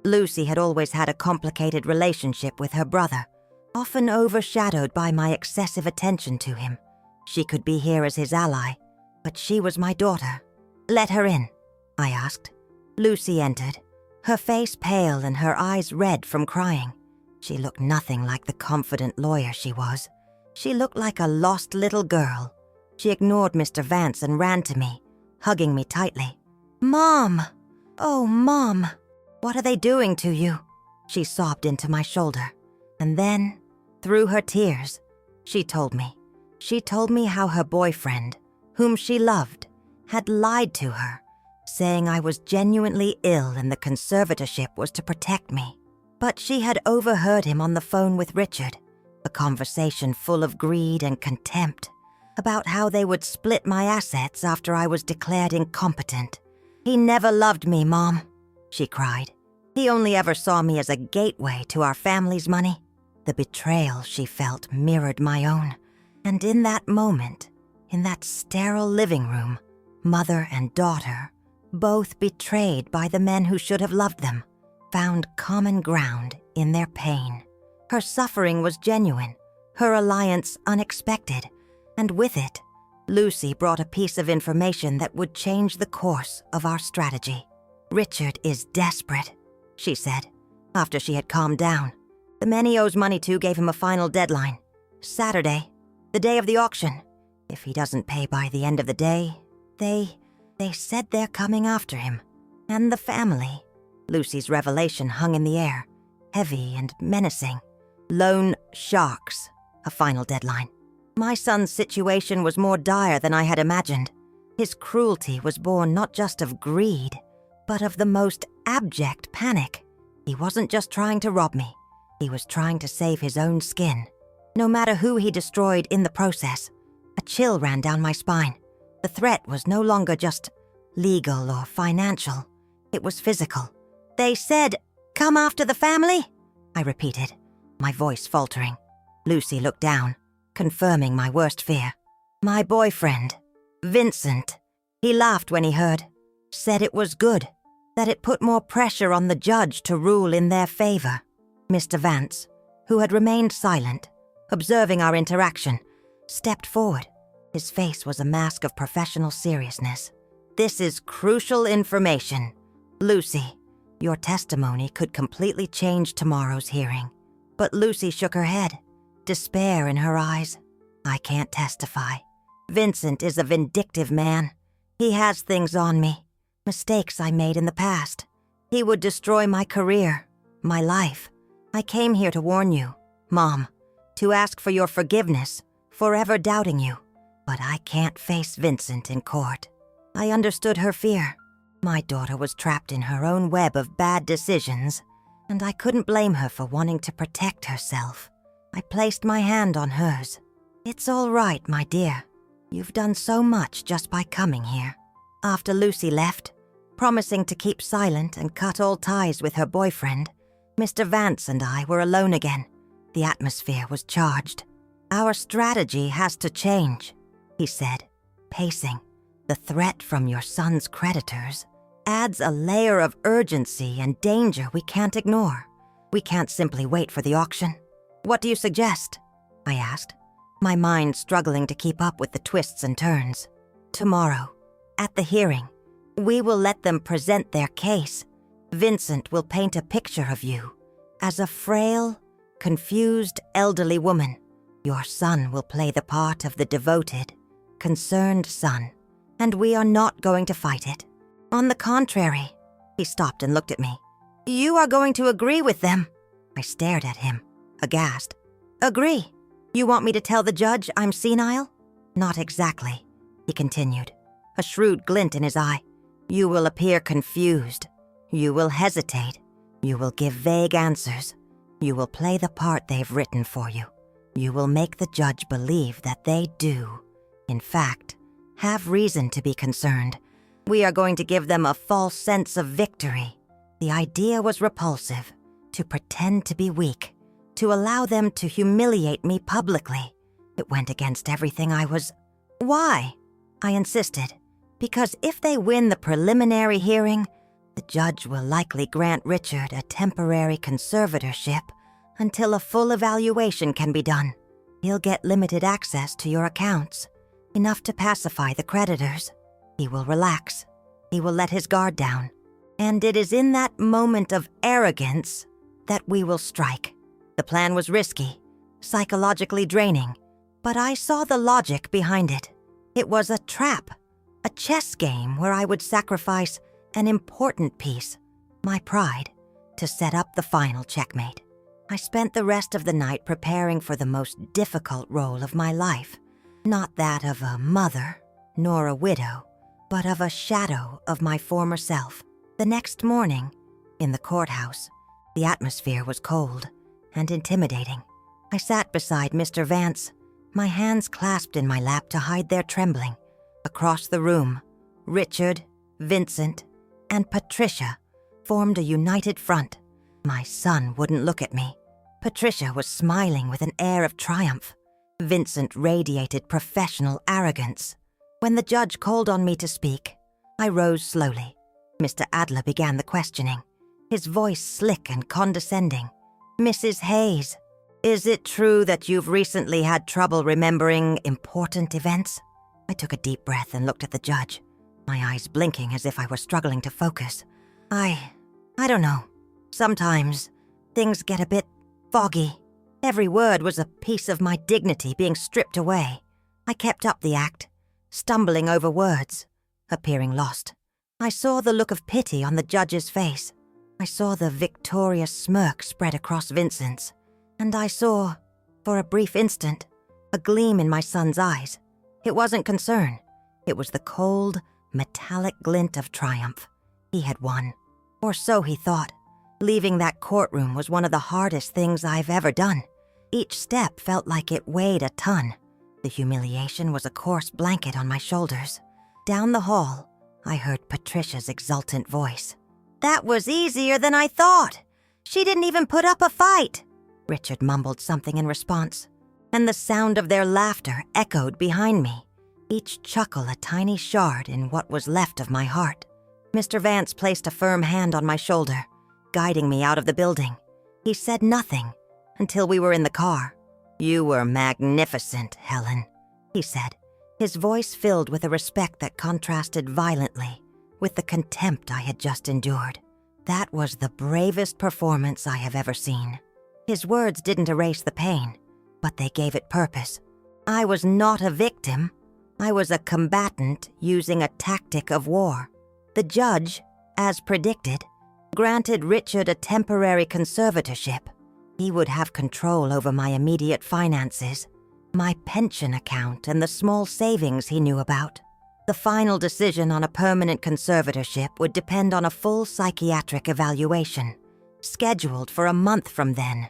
Lucy had always had a complicated relationship with her brother, often overshadowed by my excessive attention to him. She could be here as his ally, but she was my daughter. "Let her in," I asked. Lucy entered, her face pale and her eyes red from crying. She looked nothing like the confident lawyer she was. She looked like a lost little girl. She ignored Mr. Vance and ran to me, hugging me tightly. "Mom! Oh, Mom! What are they doing to you?" She sobbed into my shoulder. And then, through her tears, she told me. She told me how her boyfriend, whom she loved, had lied to her, saying I was genuinely ill and the conservatorship was to protect me. But she had overheard him on the phone with Richard, a conversation full of greed and contempt, about how they would split my assets after I was declared incompetent. "He never loved me, Mom," she cried. "He only ever saw me as a gateway to our family's money." The betrayal she felt mirrored my own, and in that moment, in that sterile living room, mother and daughter, both betrayed by the men who should have loved them, found common ground in their pain. Her suffering was genuine, her alliance unexpected, and with it, Lucy brought a piece of information that would change the course of our strategy. "Richard is desperate," she said, after she had calmed down. "The men he owes money to gave him a final deadline. Saturday, the day of the auction. If he doesn't pay by the end of the day, they said they're coming after him. And the family." Lucy's revelation hung in the air, heavy and menacing. "Loan sharks, a final deadline." My son's situation was more dire than I had imagined. His cruelty was born not just of greed, but of the most abject panic. He wasn't just trying to rob me. He was trying to save his own skin. No matter who he destroyed in the process, a chill ran down my spine. The threat was no longer just legal or financial. It was physical. "They said, 'Come after the family?'" I repeated, my voice faltering. Lucy looked down, confirming my worst fear. "My boyfriend, Vincent." He laughed when he heard. Said it was good, that it put more pressure on the judge to rule in their favor. Mr. Vance, who had remained silent, observing our interaction, stepped forward. His face was a mask of professional seriousness. "This is crucial information. Lucy, your testimony could completely change tomorrow's hearing." But Lucy shook her head, despair in her eyes. "I can't testify. Vincent is a vindictive man. He has things on me, mistakes I made in the past. He would destroy my career, my life. I came here to warn you, Mom, to ask for your forgiveness for ever doubting you. But I can't face Vincent in court." I understood her fear. My daughter was trapped in her own web of bad decisions, and I couldn't blame her for wanting to protect herself. I placed my hand on hers. "It's all right, my dear. You've done so much just by coming here." After Lucy left, promising to keep silent and cut all ties with her boyfriend, Mr. Vance and I were alone again. The atmosphere was charged. "Our strategy has to change," he said, pacing. "The threat from your son's creditors adds a layer of urgency and danger we can't ignore. We can't simply wait for the auction." "What do you suggest?" I asked, my mind struggling to keep up with the twists and turns. "Tomorrow, at the hearing, we will let them present their case. Vincent will paint a picture of you as a frail, confused elderly woman. Your son will play the part of the devoted, concerned son, and we are not going to fight it. On the contrary." He stopped and looked at me. "You are going to agree with them." I stared at him, aghast. "Agree? You want me to tell the judge I'm senile?" "Not exactly," he continued, a shrewd glint in his eye. "You will appear confused. You will hesitate. You will give vague answers. You will play the part they've written for you. You will make the judge believe that they do, in fact, have reason to be concerned. We are going to give them a false sense of victory." The idea was repulsive, to pretend to be weak, to allow them to humiliate me publicly. It went against everything I was. "Why?" I insisted. "Because if they win the preliminary hearing, the judge will likely grant Richard a temporary conservatorship until a full evaluation can be done. He'll get limited access to your accounts, enough to pacify the creditors. He will relax. He will let his guard down. And it is in that moment of arrogance that we will strike." The plan was risky, psychologically draining, but I saw the logic behind it. It was a trap, a chess game where I would sacrifice an important piece, my pride, to set up the final checkmate. I spent the rest of the night preparing for the most difficult role of my life, not that of a mother, nor a widow, but of a shadow of my former self. The next morning, in the courthouse, the atmosphere was cold and intimidating. I sat beside Mr. Vance, my hands clasped in my lap to hide their trembling. Across the room, Richard, Vincent, and Patricia formed a united front. My son wouldn't look at me. Patricia was smiling with an air of triumph. Vincent radiated professional arrogance. When the judge called on me to speak, I rose slowly. Mr. Adler began the questioning, his voice slick and condescending. "Mrs. Hayes, is it true that you've recently had trouble remembering important events?" I took a deep breath and looked at the judge, my eyes blinking as if I were struggling to focus. I don't know. Sometimes things get a bit foggy. Every word was a piece of my dignity being stripped away. I kept up the act, stumbling over words, appearing lost. I saw the look of pity on the judge's face. I saw the victorious smirk spread across Vincent's. And I saw, for a brief instant, a gleam in my son's eyes. It wasn't concern. It was the cold, metallic glint of triumph. He had won. Or so he thought. Leaving that courtroom was one of the hardest things I've ever done. Each step felt like it weighed a ton. The humiliation was a coarse blanket on my shoulders. Down the hall, I heard Patricia's exultant voice. "That was easier than I thought. She didn't even put up a fight." Richard mumbled something in response, and the sound of their laughter echoed behind me, each chuckle a tiny shard in what was left of my heart. Mr. Vance placed a firm hand on my shoulder, guiding me out of the building. He said nothing until we were in the car. "You were magnificent, Helen," he said, his voice filled with a respect that contrasted violently with the contempt I had just endured. That was the bravest performance I have ever seen. His words didn't erase the pain, but they gave it purpose. I was not a victim. I was a combatant using a tactic of war. The judge, as predicted, granted Richard a temporary conservatorship. He would have control over my immediate finances, my pension account, and the small savings he knew about. The final decision on a permanent conservatorship would depend on a full psychiatric evaluation, scheduled for a month from then.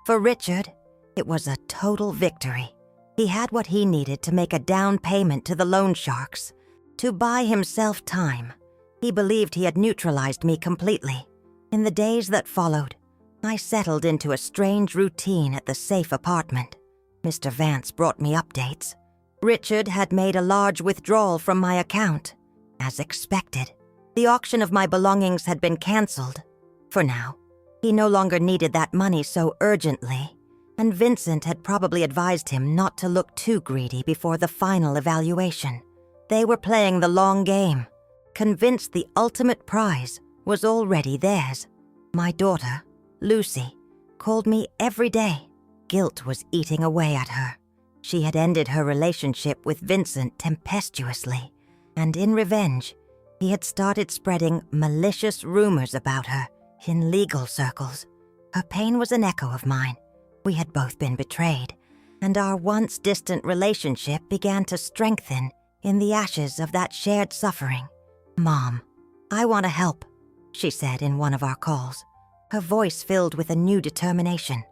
For Richard, it was a total victory. He had what he needed to make a down payment to the loan sharks, to buy himself time. He believed he had neutralized me completely. In the days that followed, I settled into a strange routine at the safe apartment. Mr. Vance brought me updates. Richard had made a large withdrawal from my account. As expected, the auction of my belongings had been canceled. For now, he no longer needed that money so urgently, and Vincent had probably advised him not to look too greedy before the final evaluation. They were playing the long game, convinced the ultimate prize was already theirs. My daughter, Lucy, called me every day. Guilt was eating away at her. She had ended her relationship with Vincent tempestuously, and in revenge, he had started spreading malicious rumors about her in legal circles. Her pain was an echo of mine. We had both been betrayed, and our once distant relationship began to strengthen in the ashes of that shared suffering. "Mom, I want to help," she said in one of our calls, her voice filled with a new determination.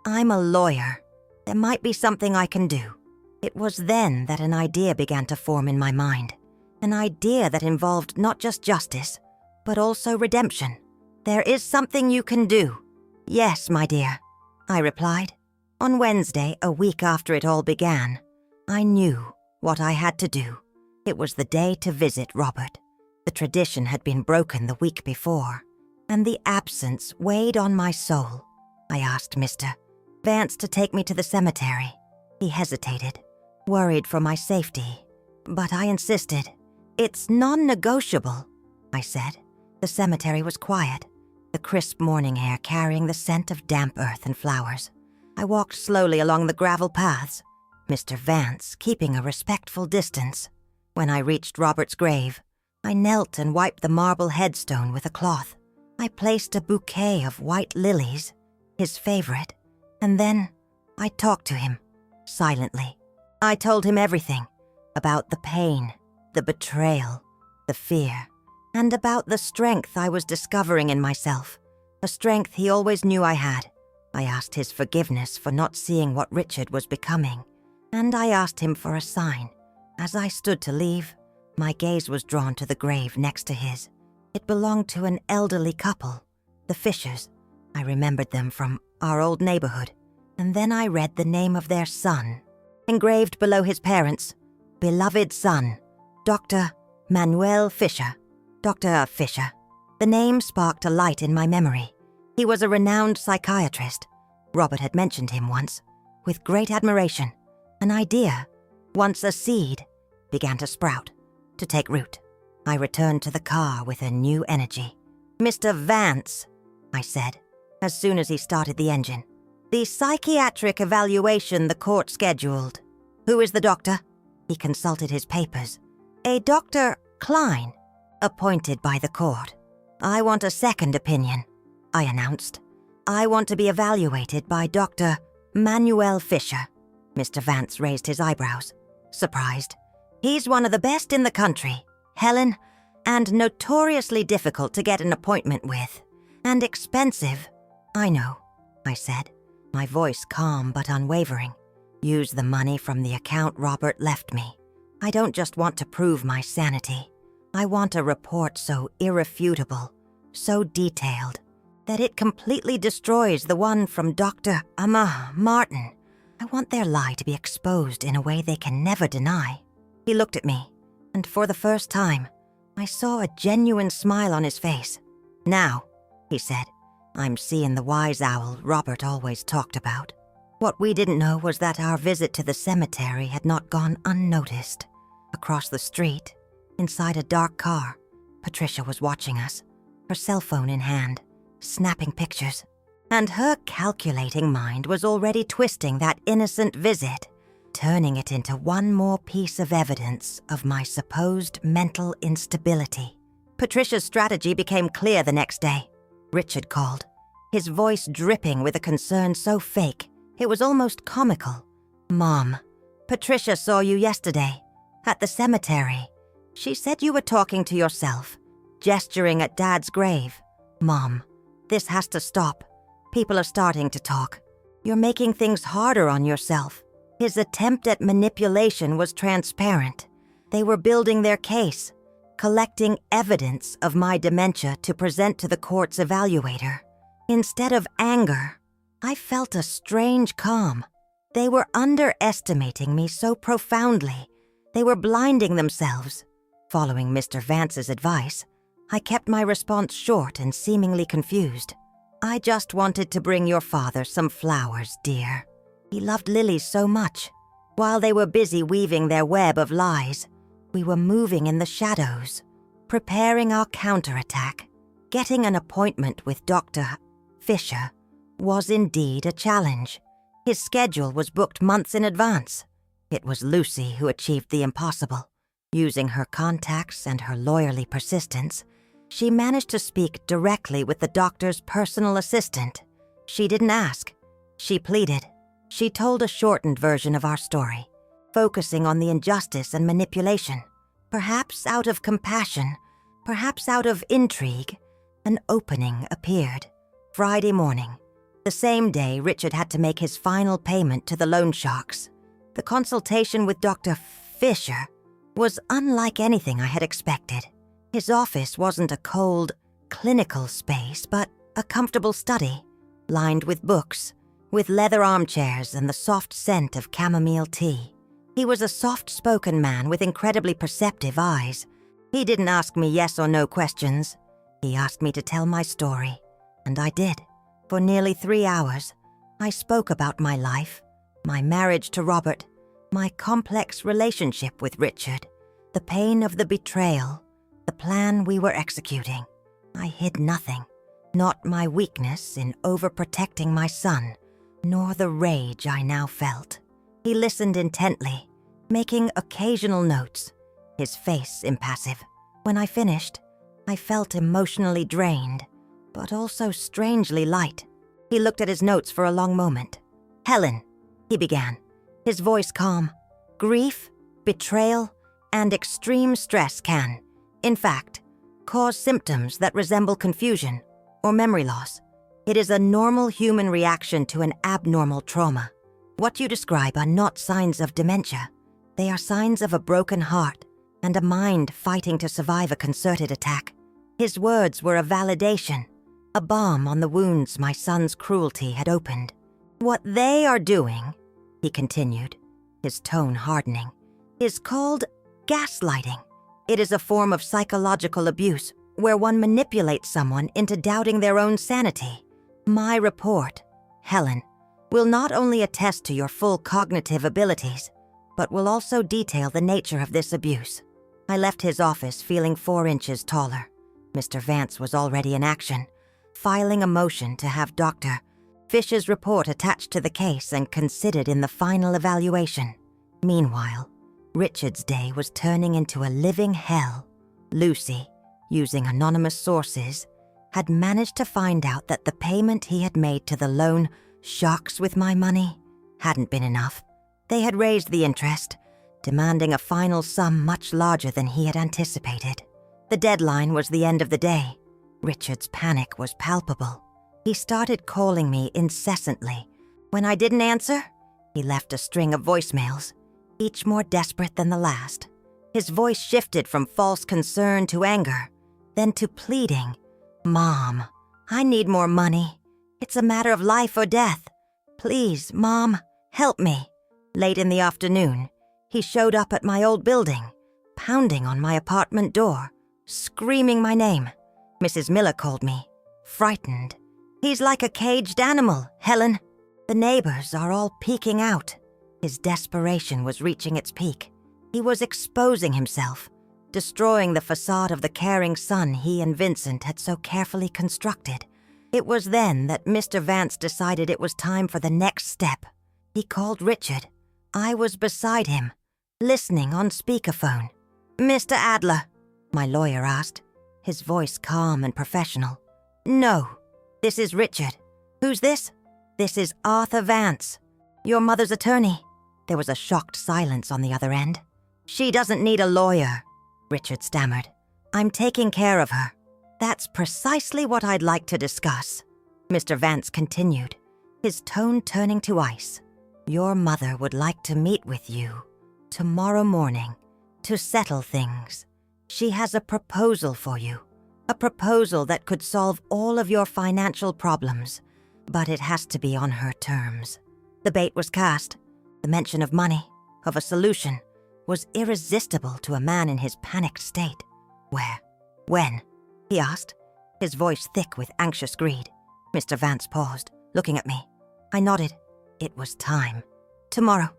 "I'm a lawyer. There might be something I can do." It was then that an idea began to form in my mind, an idea that involved not just justice, but also redemption. "There is something you can do." "Yes, my dear," I replied. On Wednesday, a week after it all began, I knew what I had to do. It was the day to visit Robert. The tradition had been broken the week before, and the absence weighed on my soul. I asked Mr. Vance to take me to the cemetery. He hesitated, worried for my safety, but I insisted. "It's non-negotiable," I said. The cemetery was quiet, the crisp morning air carrying the scent of damp earth and flowers. I walked slowly along the gravel paths, Mr. Vance keeping a respectful distance. When I reached Robert's grave, I knelt and wiped the marble headstone with a cloth. I placed a bouquet of white lilies, his favorite, and then I talked to him, silently. I told him everything, about the pain, the betrayal, the fear, and about the strength I was discovering in myself, a strength he always knew I had. I asked his forgiveness for not seeing what Richard was becoming, and I asked him for a sign. As I stood to leave, my gaze was drawn to the grave next to his. It belonged to an elderly couple, the Fishers. I remembered them from our old neighborhood, and then I read the name of their son, engraved below his parents, "Beloved son, Dr. Manuel Fisher." Dr. Fisher. The name sparked a light in my memory. He was a renowned psychiatrist. Robert had mentioned him once, with great admiration. An idea, once a seed, began to sprout, to take root. I returned to the car with a new energy. "Mr. Vance," I said, as soon as he started the engine. "The psychiatric evaluation the court scheduled. Who is the doctor?" He consulted his papers. "A Dr. Klein, appointed by the court. I want a second opinion," I announced. "I want to be evaluated by Dr. Manuel Fisher." Mr. Vance raised his eyebrows, surprised. "He's one of the best in the country, Helen, and notoriously difficult to get an appointment with. And expensive." "I know," I said, my voice calm but unwavering. "Use the money from the account Robert left me. I don't just want to prove my sanity. I want a report so irrefutable, so detailed, that it completely destroys the one from Dr. Martin. I want their lie to be exposed in a way they can never deny." He looked at me, and for the first time, I saw a genuine smile on his face. "Now," he said, "I'm seeing the wise owl Robert always talked about." What we didn't know was that our visit to the cemetery had not gone unnoticed. Across the street, inside a dark car, Patricia was watching us, her cell phone in hand, snapping pictures. And her calculating mind was already twisting that innocent visit, turning it into one more piece of evidence of my supposed mental instability. Patricia's strategy became clear the next day. Richard called, his voice dripping with a concern so fake, it was almost comical. "Mom, Patricia saw you yesterday, at the cemetery. She said you were talking to yourself, gesturing at Dad's grave. Mom, this has to stop. People are starting to talk. You're making things harder on yourself." His attempt at manipulation was transparent. They were building their case, collecting evidence of my dementia to present to the court's evaluator. Instead of anger, I felt a strange calm. They were underestimating me so profoundly. They were blinding themselves. Following Mr. Vance's advice, I kept my response short and seemingly confused. "I just wanted to bring your father some flowers, dear. He loved lilies so much." While they were busy weaving their web of lies, we were moving in the shadows, preparing our counterattack. Getting an appointment with Dr. Fisher was indeed a challenge. His schedule was booked months in advance. It was Lucy who achieved the impossible. Using her contacts and her lawyerly persistence, she managed to speak directly with the doctor's personal assistant. She didn't ask. She pleaded. She told a shortened version of our story, focusing on the injustice and manipulation. Perhaps out of compassion, perhaps out of intrigue, an opening appeared. Friday morning, the same day Richard had to make his final payment to the loan sharks. The consultation with Dr. Fisher was unlike anything I had expected. His office wasn't a cold, clinical space, but a comfortable study, lined with books, with leather armchairs and the soft scent of chamomile tea. He was a soft-spoken man with incredibly perceptive eyes. He didn't ask me yes or no questions. He asked me to tell my story, and I did. For nearly 3 hours, I spoke about my life, my marriage to Robert, my complex relationship with Richard, the pain of the betrayal, the plan we were executing. I hid nothing, not my weakness in overprotecting my son, nor the rage I now felt. He listened intently, making occasional notes, his face impassive. When I finished, I felt emotionally drained, but also strangely light. He looked at his notes for a long moment. "Helen," he began, his voice calm. "Grief, betrayal, and extreme stress can, in fact, cause symptoms that resemble confusion or memory loss. It is a normal human reaction to an abnormal trauma. What you describe are not signs of dementia. They are signs of a broken heart and a mind fighting to survive a concerted attack." His words were a validation, a balm on the wounds my son's cruelty had opened. "What they are doing," he continued, his tone hardening, "is called gaslighting. It is a form of psychological abuse where one manipulates someone into doubting their own sanity. My report, Helen, will not only attest to your full cognitive abilities, but will also detail the nature of this abuse." I left his office feeling 4 inches taller. Mr. Vance was already in action, filing a motion to have Dr. Fish's report attached to the case and considered in the final evaluation. Meanwhile, Richard's day was turning into a living hell. Lucy, using anonymous sources, had managed to find out that the payment he had made to the loan Sharks with My Money hadn't been enough. They had raised the interest, demanding a final sum much larger than he had anticipated. The deadline was the end of the day. Richard's panic was palpable. He started calling me incessantly. When I didn't answer, he left a string of voicemails, each more desperate than the last. His voice shifted from false concern to anger, then to pleading. "Mom, I need more money. It's a matter of life or death. Please, Mom, help me." Late in the afternoon, he showed up at my old building, pounding on my apartment door, screaming my name. Mrs. Miller called me, frightened. "He's like a caged animal, Helen. The neighbors are all peeking out." His desperation was reaching its peak. He was exposing himself, destroying the facade of the caring son he and Vincent had so carefully constructed. It was then that Mr. Vance decided it was time for the next step. He called Richard. I was beside him, listening on speakerphone. "Mr. Adler?" my lawyer asked, his voice calm and professional. "No, this is Richard. Who's this?" "This is Arthur Vance, your mother's attorney." There was a shocked silence on the other end. "She doesn't need a lawyer," Richard stammered. "I'm taking care of her." "That's precisely what I'd like to discuss," Mr. Vance continued, his tone turning to ice. "Your mother would like to meet with you tomorrow morning to settle things. She has a proposal for you, a proposal that could solve all of your financial problems, but it has to be on her terms." The bait was cast. The mention of money, of a solution, was irresistible to a man in his panicked state. "Where? When?" he asked, his voice thick with anxious greed. Mr. Vance paused, looking at me. I nodded. It was time. "Tomorrow,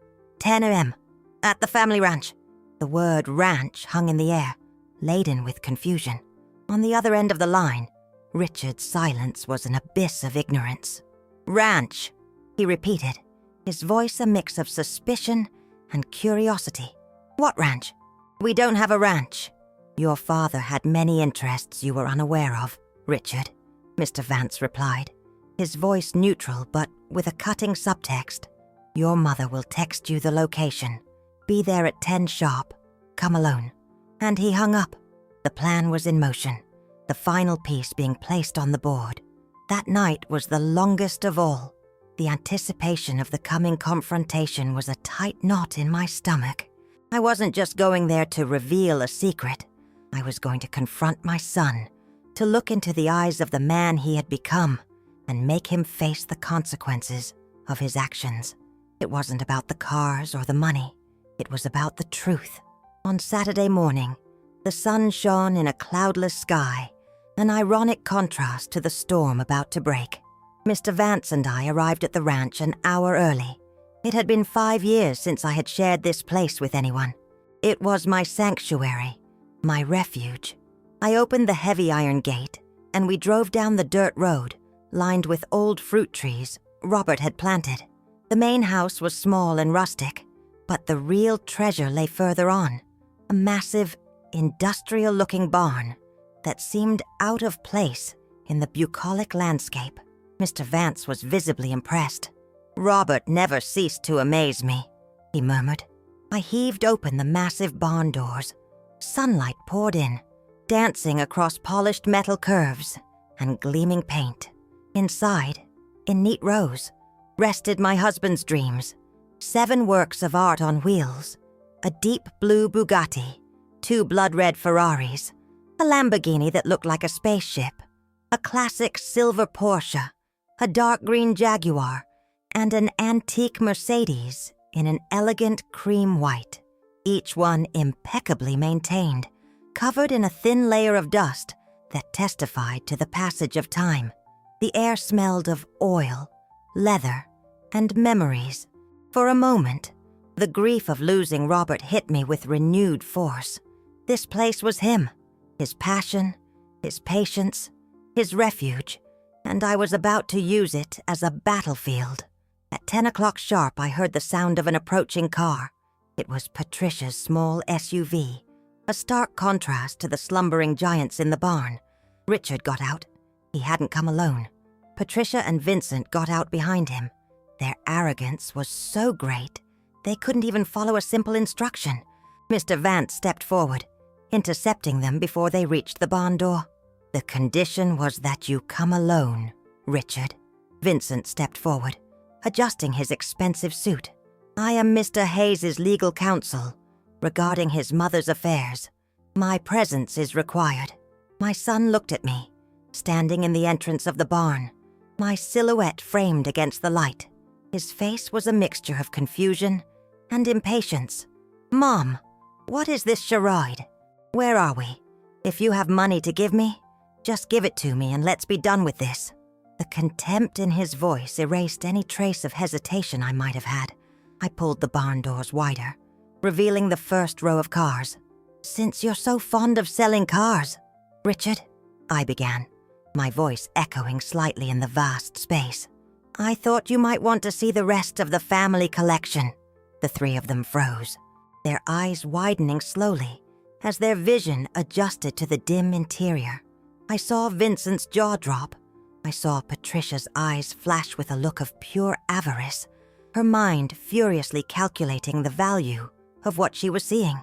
10 a.m., at the family ranch." The word ranch hung in the air, laden with confusion. On the other end of the line, Richard's silence was an abyss of ignorance. "Ranch," he repeated, his voice a mix of suspicion and curiosity. "What ranch?" "We don't have a ranch." "Your father had many interests you were unaware of, Richard," Mr. Vance replied, his voice neutral but with a cutting subtext. "Your mother will text you the location. Be there at 10 sharp. Come alone." And he hung up. The plan was in motion, the final piece being placed on the board. That night was the longest of all. The anticipation of the coming confrontation was a tight knot in my stomach. I wasn't just going there to reveal a secret. I was going to confront my son, to look into the eyes of the man he had become, and make him face the consequences of his actions. It wasn't about the cars or the money. It was about the truth. On Saturday morning, the sun shone in a cloudless sky, an ironic contrast to the storm about to break. Mr. Vance and I arrived at the ranch an hour early. It had been 5 years since I had shared this place with anyone. It was my sanctuary, my refuge. I opened the heavy iron gate, and we drove down the dirt road, lined with old fruit trees Robert had planted. The main house was small and rustic, but the real treasure lay further on, a massive, industrial-looking barn that seemed out of place in the bucolic landscape. Mr. Vance was visibly impressed. "Robert never ceased to amaze me," he murmured. I heaved open the massive barn doors. Sunlight poured in, dancing across polished metal curves and gleaming paint. Inside, in neat rows, rested my husband's dreams. 7 works of art on wheels, a deep blue Bugatti, 2 blood-red Ferraris, a Lamborghini that looked like a spaceship, a classic silver Porsche, a dark green Jaguar, and an antique Mercedes in an elegant cream white, each one impeccably maintained, covered in a thin layer of dust that testified to the passage of time. The air smelled of oil, leather, and memories. For a moment, the grief of losing Robert hit me with renewed force. This place was him, his passion, his patience, his refuge, and I was about to use it as a battlefield. At 10 o'clock sharp, I heard the sound of an approaching car. It was Patricia's small SUV, a stark contrast to the slumbering giants in the barn. Richard got out. He hadn't come alone. Patricia and Vincent got out behind him. Their arrogance was so great, they couldn't even follow a simple instruction. Mr. Vance stepped forward, intercepting them before they reached the barn door. "The condition was that you come alone, Richard." Vincent stepped forward, adjusting his expensive suit. "I am Mr. Hayes's legal counsel regarding his mother's affairs. My presence is required." My son looked at me, standing in the entrance of the barn, my silhouette framed against the light. His face was a mixture of confusion and impatience. "Mom, what is this charade? Where are we? If you have money to give me, just give it to me and let's be done with this." The contempt in his voice erased any trace of hesitation I might have had. I pulled the barn doors wider, revealing the first row of cars. "Since you're so fond of selling cars, Richard," I began, my voice echoing slightly in the vast space, "I thought you might want to see the rest of the family collection." The three of them froze, their eyes widening slowly as their vision adjusted to the dim interior. I saw Vincent's jaw drop. I saw Patricia's eyes flash with a look of pure avarice, her mind furiously calculating the value of what she was seeing.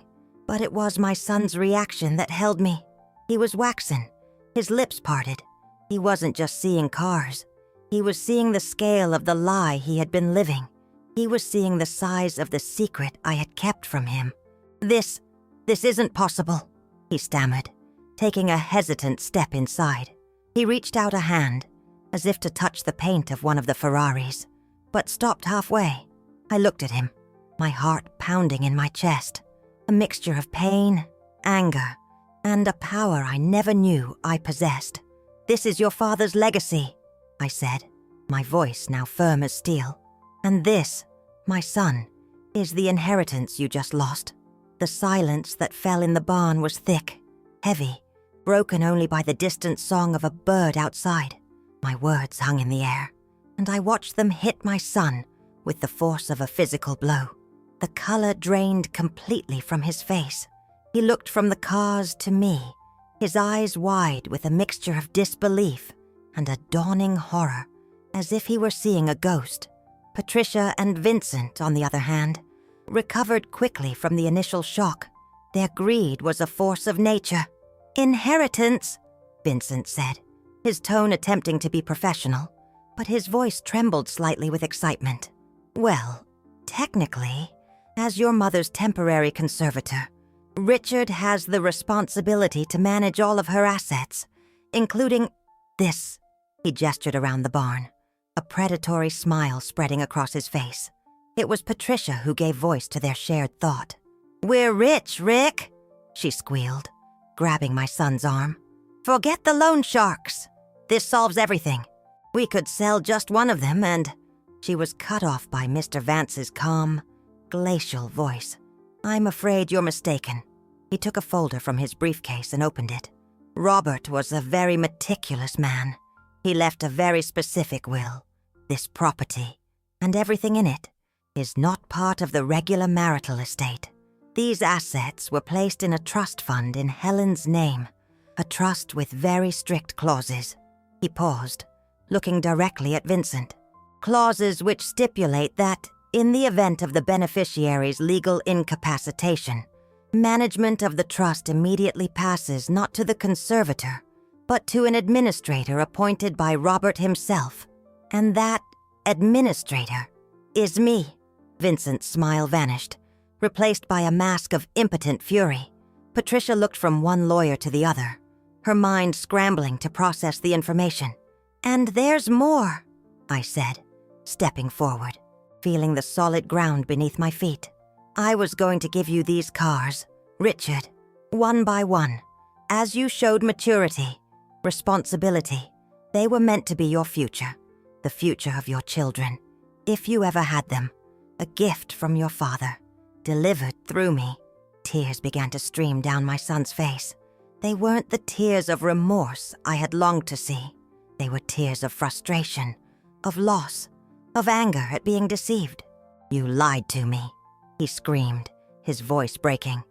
But it was my son's reaction that held me. He was waxen, his lips parted. He wasn't just seeing cars. He was seeing the scale of the lie he had been living. He was seeing the size of the secret I had kept from him. This isn't possible," he stammered, taking a hesitant step inside. He reached out a hand, as if to touch the paint of one of the Ferraris, but stopped halfway. I looked at him, my heart pounding in my chest, a mixture of pain, anger, and a power I never knew I possessed. "This is your father's legacy," I said, my voice now firm as steel. "And this, my son, is the inheritance you just lost." The silence that fell in the barn was thick, heavy, broken only by the distant song of a bird outside. My words hung in the air, and I watched them hit my son with the force of a physical blow. The color drained completely from his face. He looked from the cars to me, his eyes wide with a mixture of disbelief and a dawning horror, as if he were seeing a ghost. Patricia and Vincent, on the other hand, recovered quickly from the initial shock. Their greed was a force of nature. "Inheritance," Vincent said, his tone attempting to be professional, but his voice trembled slightly with excitement. "Well, technically, as your mother's temporary conservator, Richard has the responsibility to manage all of her assets, including this." He gestured around the barn, a predatory smile spreading across his face. It was Patricia who gave voice to their shared thought. "We're rich, Rick," she squealed, grabbing my son's arm. "Forget the loan sharks. This solves everything. We could sell just one of them and—" She was cut off by Mr. Vance's calm, glacial voice. "I'm afraid you're mistaken." He took a folder from his briefcase and opened it. "Robert was a very meticulous man. He left a very specific will. This property, and everything in it, is not part of the regular marital estate. These assets were placed in a trust fund in Helen's name, a trust with very strict clauses." He paused, looking directly at Vincent. "Clauses which stipulate that, in the event of the beneficiary's legal incapacitation, management of the trust immediately passes not to the conservator, but to an administrator appointed by Robert himself. And that administrator is me." Vincent's smile vanished, replaced by a mask of impotent fury. Patricia looked from one lawyer to the other, her mind scrambling to process the information. "And there's more," I said, stepping forward, feeling the solid ground beneath my feet. "I was going to give you these cars, Richard, one by one. As you showed maturity, responsibility, they were meant to be your future, the future of your children, if you ever had them. A gift from your father, delivered through me." Tears began to stream down my son's face. They weren't the tears of remorse I had longed to see. They were tears of frustration, of loss, of anger at being deceived. "You lied to me," he screamed, his voice breaking.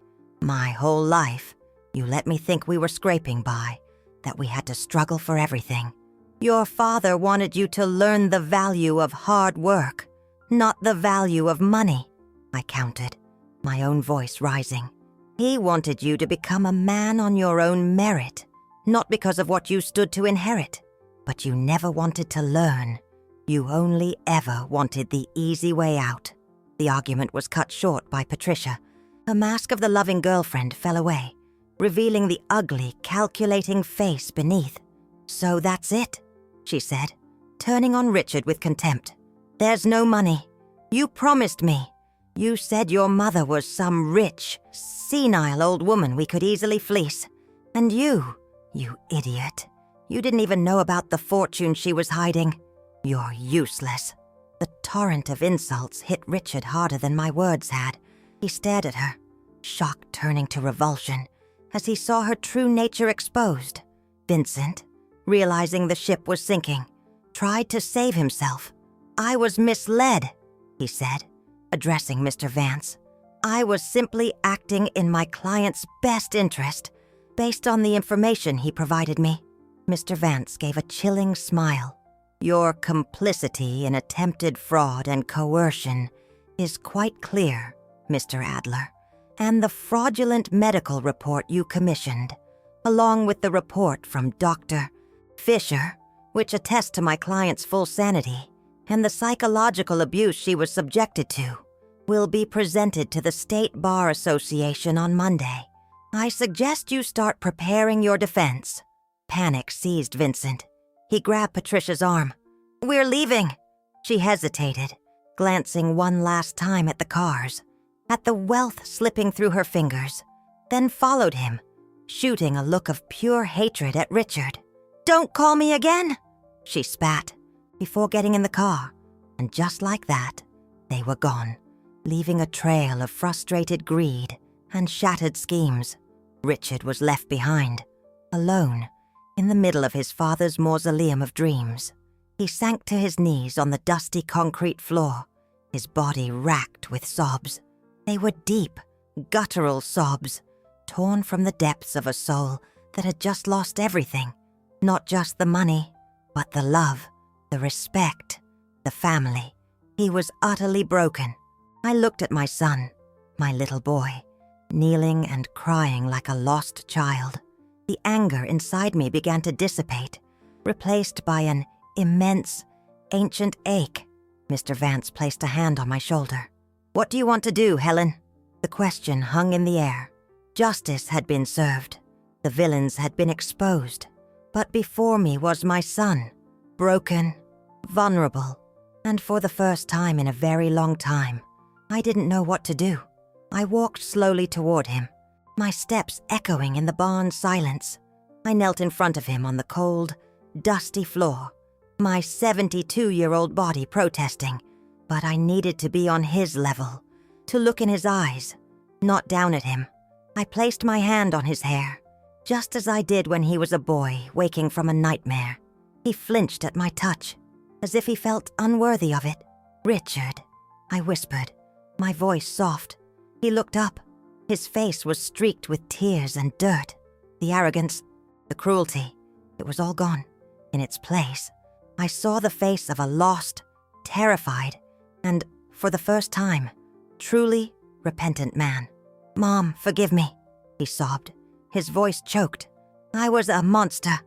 "My whole life, you let me think we were scraping by, that we had to struggle for everything. Your father wanted you to learn the value of hard work, not the value of money," I countered, my own voice rising. "He wanted you to become a man on your own merit, not because of what you stood to inherit. But you never wanted to learn. You only ever wanted the easy way out." The argument was cut short by Patricia. The mask of the loving girlfriend fell away, revealing the ugly, calculating face beneath. "So that's it," she said, turning on Richard with contempt. "There's no money. You promised me. You said your mother was some rich, senile old woman we could easily fleece. And you idiot, you didn't even know about the fortune she was hiding. You're useless." The torrent of insults hit Richard harder than my words had. He stared at her, shock turning to revulsion, as he saw her true nature exposed. Vincent, realizing the ship was sinking, tried to save himself. "I was misled," he said, addressing Mr. Vance. "I was simply acting in my client's best interest, based on the information he provided me." Mr. Vance gave a chilling smile. "Your complicity in attempted fraud and coercion is quite clear, Mr. Adler, and the fraudulent medical report you commissioned, along with the report from Dr. Fisher, which attests to my client's full sanity, and the psychological abuse she was subjected to, will be presented to the State Bar Association on Monday. I suggest you start preparing your defense." Panic seized Vincent. He grabbed Patricia's arm. "We're leaving." She hesitated, glancing one last time at the cars, at the wealth slipping through her fingers, then followed him, shooting a look of pure hatred at Richard. "Don't call me again," she spat, before getting in the car, and just like that, they were gone, leaving a trail of frustrated greed and shattered schemes. Richard was left behind, alone, in the middle of his father's mausoleum of dreams. He sank to his knees on the dusty concrete floor, his body racked with sobs. They were deep, guttural sobs, torn from the depths of a soul that had just lost everything. Not just the money, but the love, the respect, the family. He was utterly broken. I looked at my son, my little boy, kneeling and crying like a lost child. The anger inside me began to dissipate, replaced by an immense, ancient ache. Mr. Vance placed a hand on my shoulder. "What do you want to do, Helen?" The question hung in the air. Justice had been served. The villains had been exposed. But before me was my son, broken, vulnerable, and for the first time in a very long time, I didn't know what to do. I walked slowly toward him, my steps echoing in the barn's silence. I knelt in front of him on the cold, dusty floor, my 72-year-old body protesting, but I needed to be on his level, to look in his eyes, not down at him. I placed my hand on his hair, just as I did when he was a boy waking from a nightmare. He flinched at my touch, as if he felt unworthy of it. "Richard," I whispered, my voice soft. He looked up. His face was streaked with tears and dirt. The arrogance, the cruelty, it was all gone. In its place, I saw the face of a lost, terrified, and, for the first time, truly repentant man. "Mom, forgive me," he sobbed, his voice choked. "I was a monster.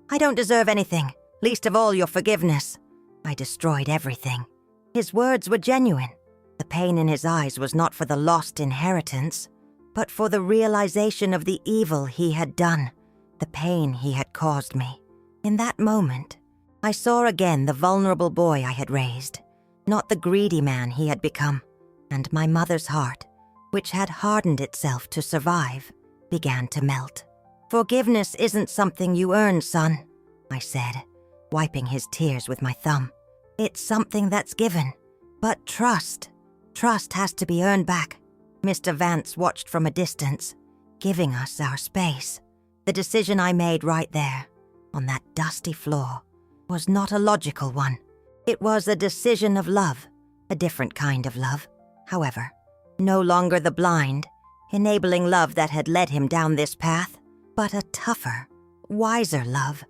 I don't deserve anything, least of all your forgiveness. I destroyed everything." His words were genuine. The pain in his eyes was not for the lost inheritance, but for the realization of the evil he had done, the pain he had caused me. In that moment, I saw again the vulnerable boy I had raised, not the greedy man he had become, and my mother's heart, which had hardened itself to survive, began to melt. "Forgiveness isn't something you earn, son," I said, wiping his tears with my thumb. "It's something that's given. But trust has to be earned back." Mr. Vance watched from a distance, giving us our space. The decision I made right there, on that dusty floor, was not a logical one. It was a decision of love, a different kind of love, however. No longer the blind, enabling love that had led him down this path, but a tougher, wiser love,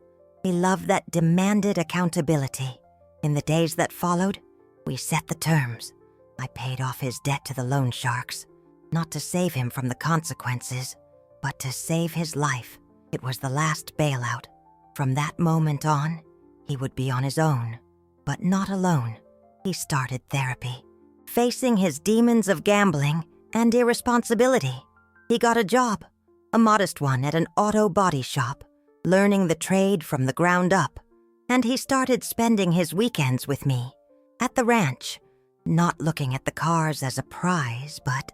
a love that demanded accountability. In the days that followed, we set the terms. I paid off his debt to the loan sharks, not to save him from the consequences, but to save his life. It was the last bailout. From that moment on, he would be on his own, but not alone. He started therapy, facing his demons of gambling and irresponsibility. He got a job, a modest one at an auto body shop, learning the trade from the ground up. And he started spending his weekends with me, at the ranch, not looking at the cars as a prize, but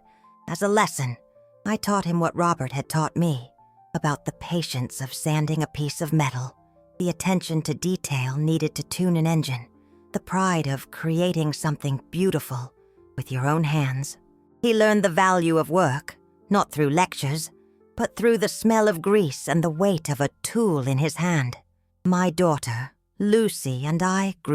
as a lesson. I taught him what Robert had taught me, about the patience of sanding a piece of metal, the attention to detail needed to tune an engine, the pride of creating something beautiful with your own hands. He learned the value of work, not through lectures, but through the smell of grease and the weight of a tool in his hand. My daughter, Lucy, and I grew